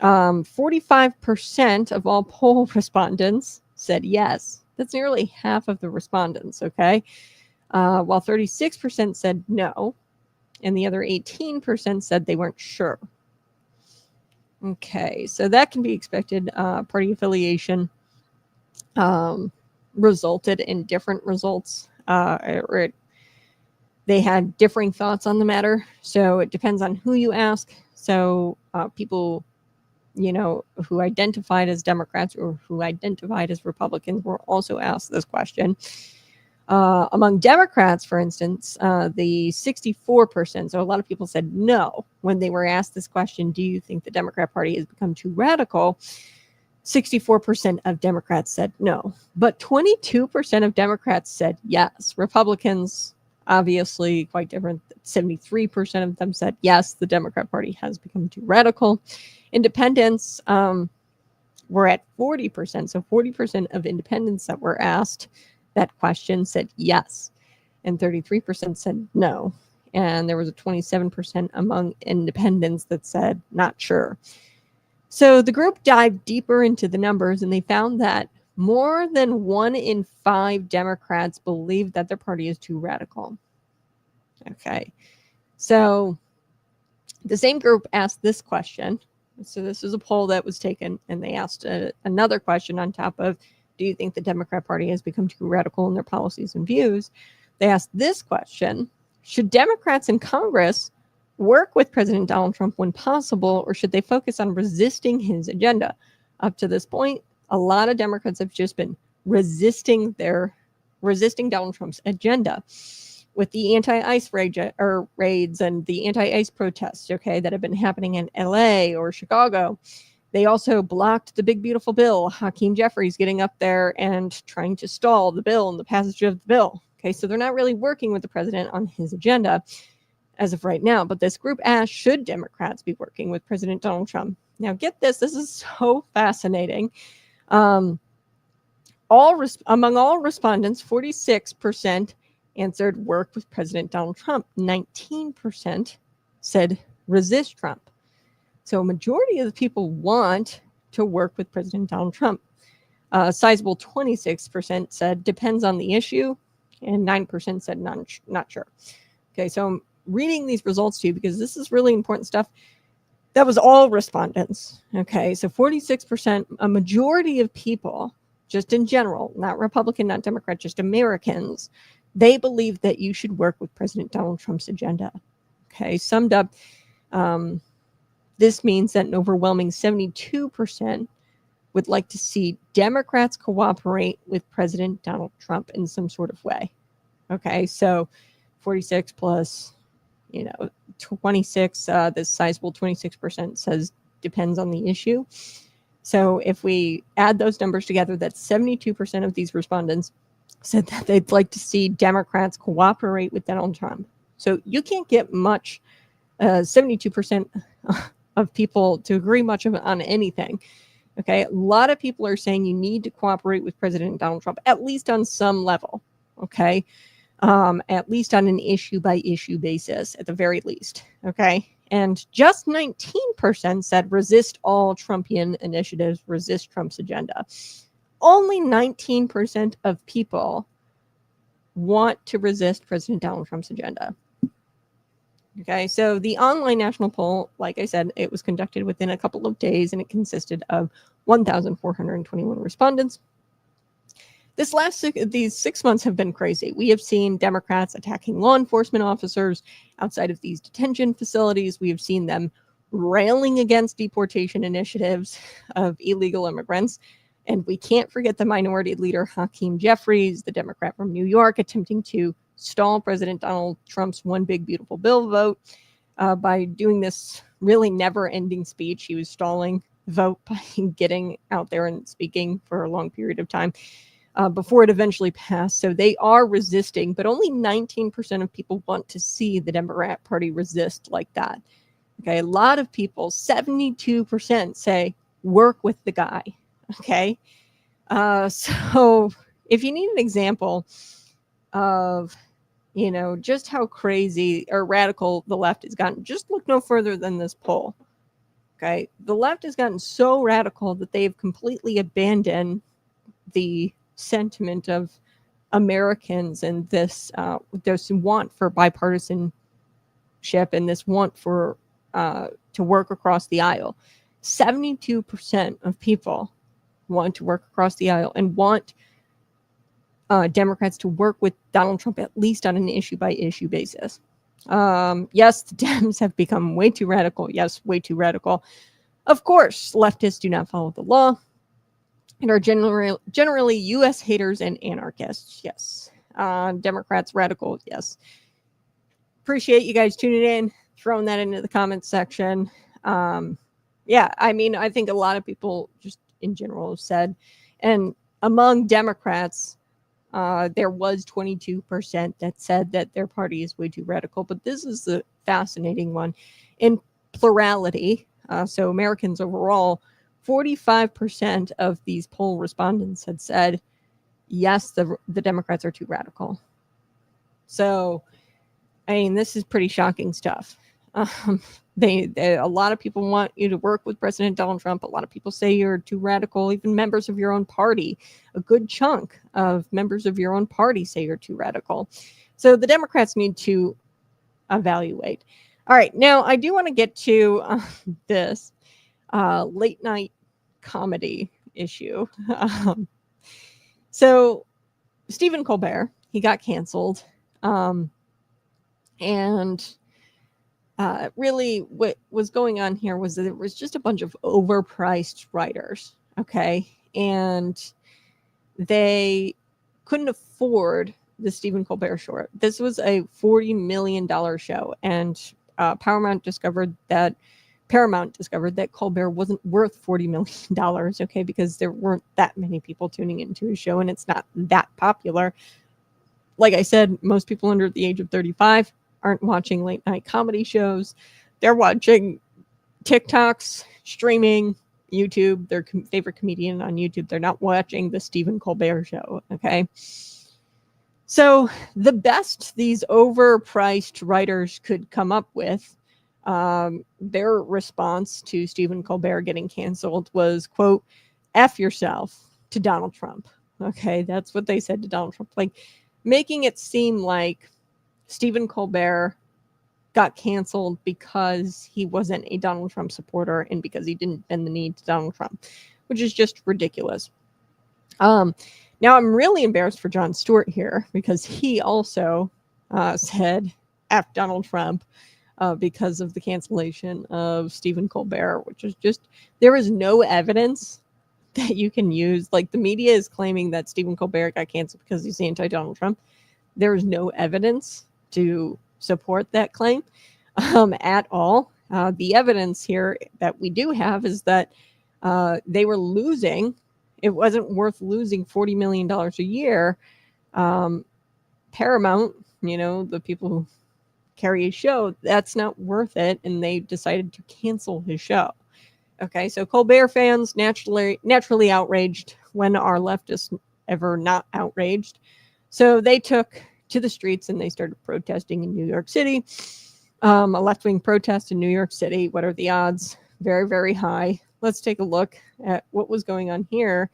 45% of all poll respondents said yes. That's nearly half of the respondents, okay? While 36% said no, and the other 18% said they weren't sure. Okay, so that can be expected. Party affiliation resulted in different results, they had differing thoughts on the matter. So it depends on who you ask. So people, who identified as Democrats or who identified as Republicans were also asked this question. Among Democrats, for instance, the 64%, so a lot of people said no when they were asked this question, do you think the Democrat Party has become too radical? 64% of Democrats said no, but 22% of Democrats said yes. Republicans, obviously quite different. 73% of them said yes, the Democrat Party has become too radical. Independents were at 40%. So 40% of independents that were asked that question said yes, and 33% said no. And there was a 27% among independents that said not sure. So the group dived deeper into the numbers, and they found that more than 1 in 5 Democrats believe that their party is too radical. Okay. So the same group asked this question. So this is a poll that was taken, and they asked another question on top of, do you think the Democrat Party has become too radical in their policies and views? They asked this question: should Democrats in Congress work with President Donald Trump when possible, or should they focus on resisting his agenda? Up to this point, a lot of Democrats have just been resisting Donald Trump's agenda with the anti-ICE raids and the anti-ICE protests, okay, that have been happening in LA or Chicago. They also blocked the big, beautiful bill, Hakeem Jeffries getting up there and trying to stall the bill and the passage of the bill. Okay, so they're not really working with the president on his agenda as of right now. But this group asked, should Democrats be working with President Donald Trump? Now, get this. This is so fascinating. Among all respondents, 46% answered work with President Donald Trump. 19% said resist Trump. So a majority of the people want to work with President Donald Trump. A sizable 26% said depends on the issue, and 9% said not sure. Okay, so I'm reading these results to you because this is really important stuff. That was all respondents. Okay, so 46%, a majority of people, just in general, not Republican, not Democrat, just Americans, they believe that you should work with President Donald Trump's agenda. Okay, summed up, this means that an overwhelming 72% would like to see Democrats cooperate with President Donald Trump in some sort of way. Okay, so 46 plus, 26, this sizable 26% says depends on the issue. So if we add those numbers together, that's 72% of these respondents said that they'd like to see Democrats cooperate with Donald Trump. So you can't get much, 72% of people to agree much on anything. Okay, a lot of people are saying you need to cooperate with President Donald Trump, at least on some level. Okay, at least on an issue by issue basis, at the very least. Okay, and just 19% said resist all Trumpian initiatives, resist Trump's agenda. Only 19% of people want to resist President Donald Trump's agenda. Okay, so the online national poll, like I said, it was conducted within a couple of days, and it consisted of 1,421 respondents. These 6 months have been crazy. We have seen Democrats attacking law enforcement officers outside of these detention facilities. We have seen them railing against deportation initiatives of illegal immigrants. And we can't forget the minority leader, Hakeem Jeffries, the Democrat from New York, attempting to stall President Donald Trump's One Big Beautiful Bill vote by doing this really never-ending speech. He was stalling vote by getting out there and speaking for a long period of time before it eventually passed. So they are resisting, but only 19% of people want to see the Democrat Party resist like that. Okay, a lot of people, 72% say work with the guy. Okay, so if you need an example of, just how crazy or radical the left has gotten, just look no further than this poll. Okay, the left has gotten so radical that they've completely abandoned the sentiment of Americans and this want for bipartisanship and this want for to work across the aisle. 72% of people want to work across the aisle and want Democrats to work with Donald Trump at least on an issue-by-issue basis. Yes, the Dems have become way too radical. Yes, way too radical. Of course, leftists do not follow the law and are generally U.S. haters and anarchists. Yes. Democrats, radical. Yes. Appreciate you guys tuning in, throwing that into the comments section. Yeah, I mean, I think a lot of people just in general have said, and among Democrats, there was 22% that said that their party is way too radical. But this is the fascinating one. In plurality, so Americans overall, 45% of these poll respondents had said, yes, the Democrats are too radical. So, I mean, this is pretty shocking stuff. A lot of people want you to work with President Donald Trump. A lot of people say you're too radical. Even members of your own party, a good chunk of members of your own party say you're too radical. So the Democrats need to evaluate. All right, now I do want to get to this late night comedy issue. So Stephen Colbert, he got canceled. And really what was going on here was that it was just a bunch of overpriced writers, okay? And they couldn't afford the Stephen Colbert show. This was a $40 million show, and Paramount discovered that Colbert wasn't worth $40 million, okay, because there weren't that many people tuning into his show, and it's not that popular. Like I said, most people under the age of 35 aren't watching late night comedy shows. They're watching TikToks, streaming, YouTube, their favorite comedian on YouTube. They're not watching the Stephen Colbert show, okay? So the best these overpriced writers could come up with, their response to Stephen Colbert getting canceled was, quote, F yourself to Donald Trump. Okay, that's what they said to Donald Trump. Like, making it seem like Stephen Colbert got canceled because he wasn't a Donald Trump supporter and because he didn't bend the knee to Donald Trump, which is just ridiculous. Now I'm really embarrassed for Jon Stewart here because he also said F Donald Trump because of the cancellation of Stephen Colbert, which is just, there is no evidence that you can use. Like, the media is claiming that Stephen Colbert got canceled because he's anti-Donald Trump. There is no evidence to support that claim at all. The evidence here that we do have is that they were losing. It wasn't worth losing $40 million a year. Paramount, the people who carry his show, that's not worth it. And they decided to cancel his show. Okay, so Colbert fans naturally outraged. When are leftists ever not outraged? So they took to the streets and they started protesting in New York City. A left-wing protest in New York City. What are the odds? Very, very high. Let's take a look at what was going on here.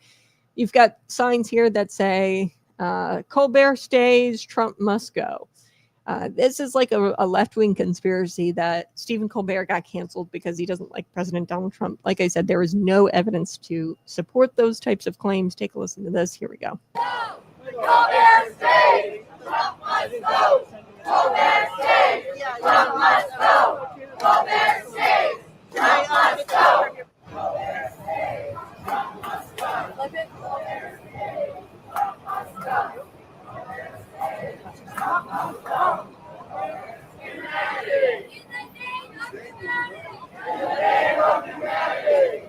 You've got signs here that say, Colbert stays, Trump must go. This is like a left-wing conspiracy that Stephen Colbert got canceled because he doesn't like President Donald Trump. Like I said, there is no evidence to support those types of claims. Take a listen to this. Here we go. Colbert stays, Trump must go. Colbert stays, Trump must go. Colbert stays, Trump must go. Colbert stays, Trump must go. Colbert stays, Trump must go. Colbert stays, Trump must go. Humanity. In the name of humanity. In the name of humanity.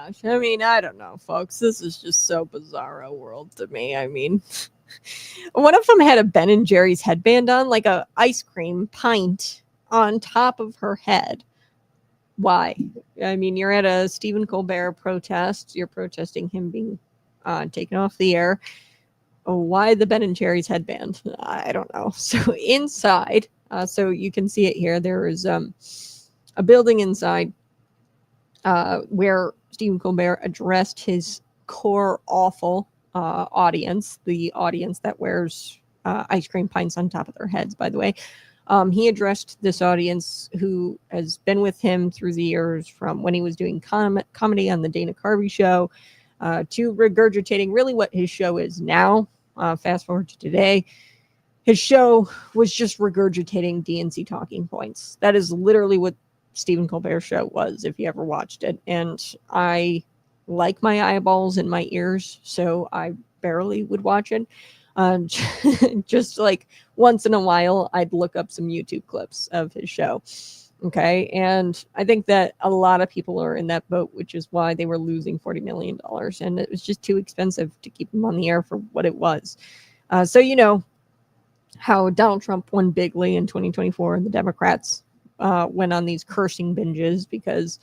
gosh. I mean, I don't know, folks. This is just so bizarro world to me. I mean, one of them had a Ben and Jerry's headband on, like a ice cream pint on top of her head. Why? I mean, you're at a Stephen Colbert protest. You're protesting him being taken off the air. Oh, why the Ben and Jerry's headband? I don't know. So inside, so you can see it here. There is a building inside where Stephen Colbert addressed his core awful audience, the audience that wears ice cream pints on top of their heads, by the way. He addressed this audience who has been with him through the years, from when he was doing comedy on the Dana Carvey show to regurgitating really what his show is now. Fast forward to today, his show was just regurgitating DNC talking points. That is literally what Stephen Colbert's show was, if you ever watched it. And I like my eyeballs and my ears, so I barely would watch it. Just like once in a while, I'd look up some YouTube clips of his show. Okay. And I think that a lot of people are in that boat, which is why they were losing $40 million. And it was just too expensive to keep him on the air for what it was. So, you know, how Donald Trump won bigly in 2024 and the Democrats went on these cursing binges because,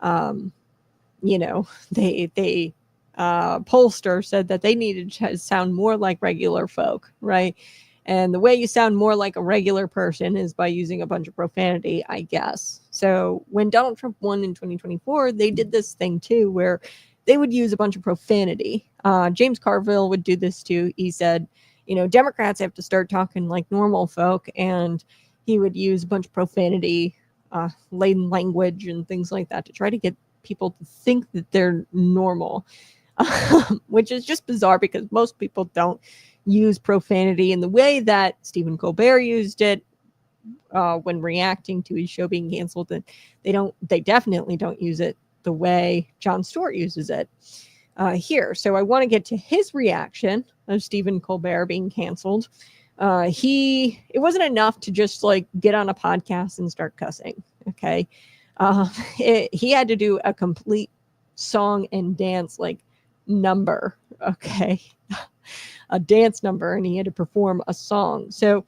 you know, they pollster said that they needed to sound more like regular folk, right? And the way you sound more like a regular person is by using a bunch of profanity, I guess. So when Donald Trump won in 2024, they did this thing too, where they would use a bunch of profanity. James Carville would do this too. He said, you know, Democrats have to start talking like normal folk, and he would use a bunch of profanity, laden language and things like that to try to get people to think that they're normal, which is just bizarre because most people don't use profanity in the way that Stephen Colbert used it when reacting to his show being canceled. And they definitely don't use it the way Jon Stewart uses it here. So I want to get to his reaction of Stephen Colbert being canceled. It wasn't enough to just like get on a podcast and start cussing. Okay. He had to do a complete song and dance like number. Okay. A dance number, and he had to perform a song. So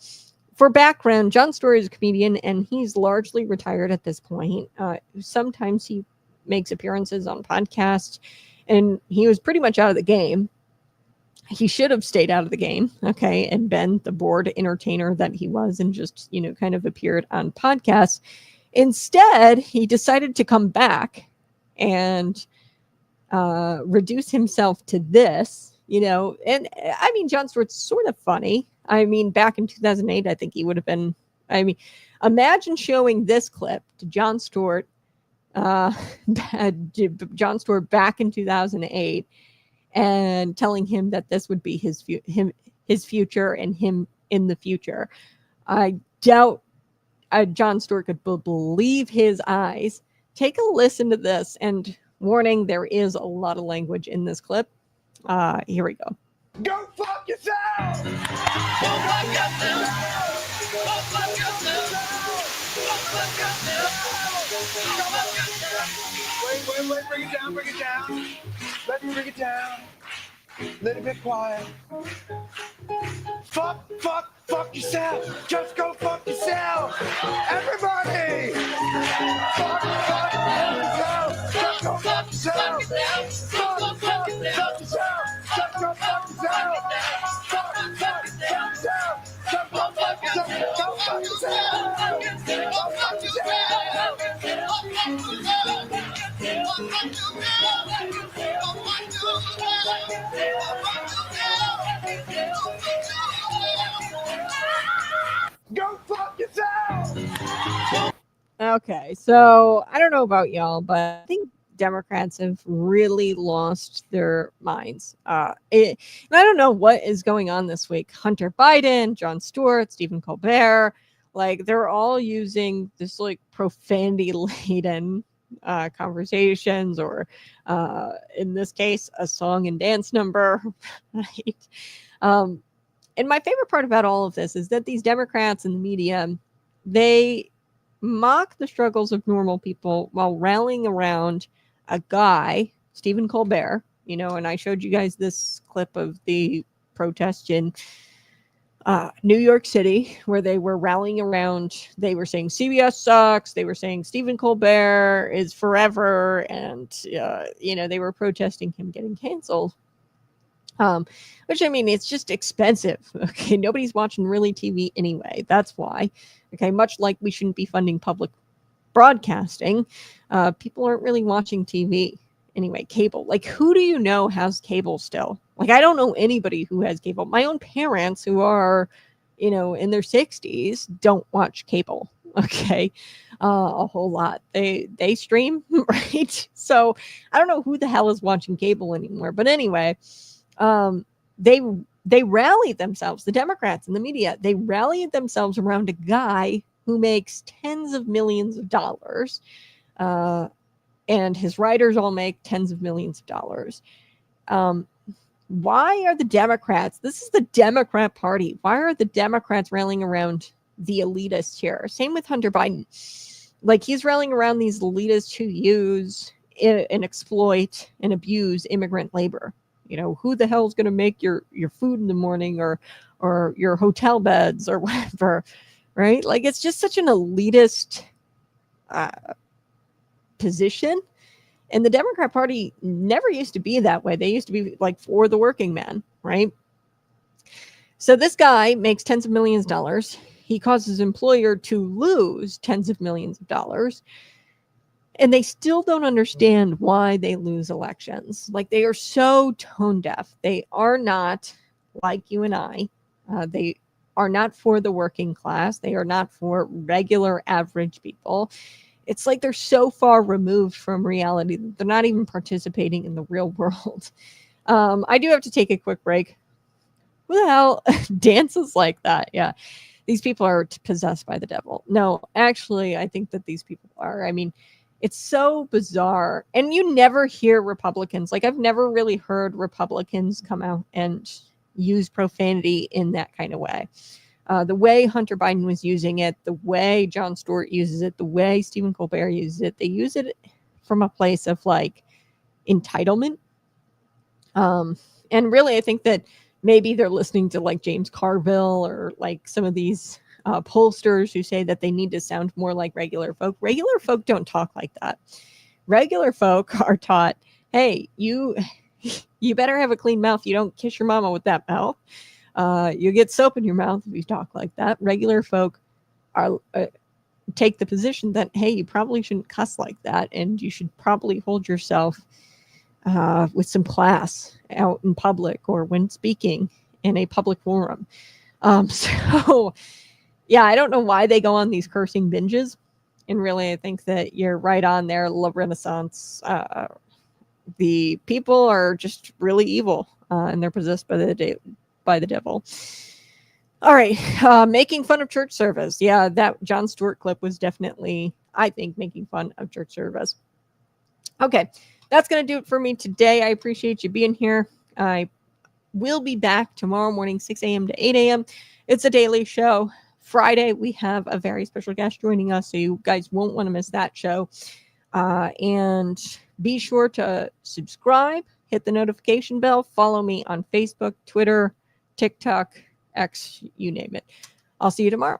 for background, Jon Stewart is a comedian, and he's largely retired at this point. Sometimes he makes appearances on podcasts, and he was pretty much out of the game. He should have stayed out of the game, okay, and been the bored entertainer that he was and just, you know, kind of appeared on podcasts. Instead, he decided to come back and reduce himself to this, you know. And I mean, Jon Stewart's sort of funny. I mean, back in 2008, I think he would have been, I mean, imagine showing this clip to Jon Stewart, Jon Stewart back in 2008, and telling him that this would be his future and him in the future. I doubt Jon Stewart could believe his eyes. Take a listen to this, and warning, there is a lot of language in this clip. Here we go. Go fuck yourself! Go fuck yourself! Go fuck yourself! Go fuck yourself! Go fuck yourself! Wait, bring it down. Let me bring it down. Let it be quiet. Fuck yourself! Just go fuck yourself! Everybody! Fuck yourself! Just go fuck yourself! Fuck yourself! Just go fuck yourself! Fuck yourself! Just go fuck yourself! Go fuck yourself! Go fuck Go fuck yourself! Okay, so I don't know about y'all, but I think Democrats have really lost their minds. And I don't know what is going on this week. Hunter Biden, Jon Stewart, Stephen Colbert, like they're all using this like profanity laden conversations, or in this case, a song and dance number, right? And my favorite part about all of this is that these Democrats and the media, they mock the struggles of normal people while rallying around a guy Stephen Colbert, and I showed you guys this clip of the protest in New York City, where they were rallying around. They were saying CBS sucks. They were saying Stephen Colbert is forever, and they were protesting him getting canceled. Which, I mean, it's just expensive. Okay, nobody's watching really TV anyway. That's why. Okay, much like we shouldn't be funding public broadcasting, people aren't really watching TV anyway. Cable, like, who do you know has cable still? Like, I don't know anybody who has cable. My own parents, who are in their 60s, don't watch cable. Okay, a whole lot. They stream, right? So I don't know who the hell is watching cable anymore. But anyway, they rallied themselves, the Democrats and the media, they rallied themselves around a guy who makes tens of millions of dollars, and his writers all make tens of millions of dollars. Why are the Democrats, this is the Democrat Party, why are the Democrats rallying around the elitists here? Same with Hunter Biden. Like, he's rallying around these elitists who use and exploit and abuse immigrant labor. Who the hell is going to make your food in the morning, or your hotel beds or whatever, right? Like, it's just such an elitist position. And the Democrat Party never used to be that way. They used to be like for the working man, right? So this guy makes tens of millions of dollars. He causes his employer to lose tens of millions of dollars. And they still don't understand why they lose elections. Like, they are so tone deaf. They are not like you and I. They are not for the working class. They are not for regular average people. It's like they're so far removed from reality that they're not even participating in the real world. I do have to take a quick break. Who the hell dances like that? Yeah. These people are possessed by the devil. No, actually, I think that these people are. I mean, it's so bizarre. And you never hear Republicans. Like, I've never really heard Republicans come out and use profanity in that kind of way. The way Hunter Biden was using it, the way Jon Stewart uses it, the way Stephen Colbert uses it, they use it from a place of like entitlement. And really, I think that maybe they're listening to like James Carville or like some of these pollsters who say that they need to sound more like regular folk. Regular folk don't talk like that. Regular folk are taught, hey, you better have a clean mouth. You don't kiss your mama with that mouth. You get soap in your mouth if you talk like that. Regular folk are take the position that, hey, you probably shouldn't cuss like that, and you should probably hold yourself with some class out in public or when speaking in a public forum. So, yeah, I don't know why they go on these cursing binges. And really, I think that you're right on there, La Renaissance. The people are just really evil, and they're possessed by the devil. All right, making fun of church service. Yeah, that Jon Stewart clip was definitely, I think, making fun of church service. Okay, that's going to do it for me today. I appreciate you being here. I will be back tomorrow morning, 6 a.m. to 8 a.m. It's a daily show. Friday, we have a very special guest joining us, so you guys won't want to miss that show. And be sure to subscribe, hit the notification bell, follow me on Facebook, Twitter, TikTok, X, you name it. I'll see you tomorrow.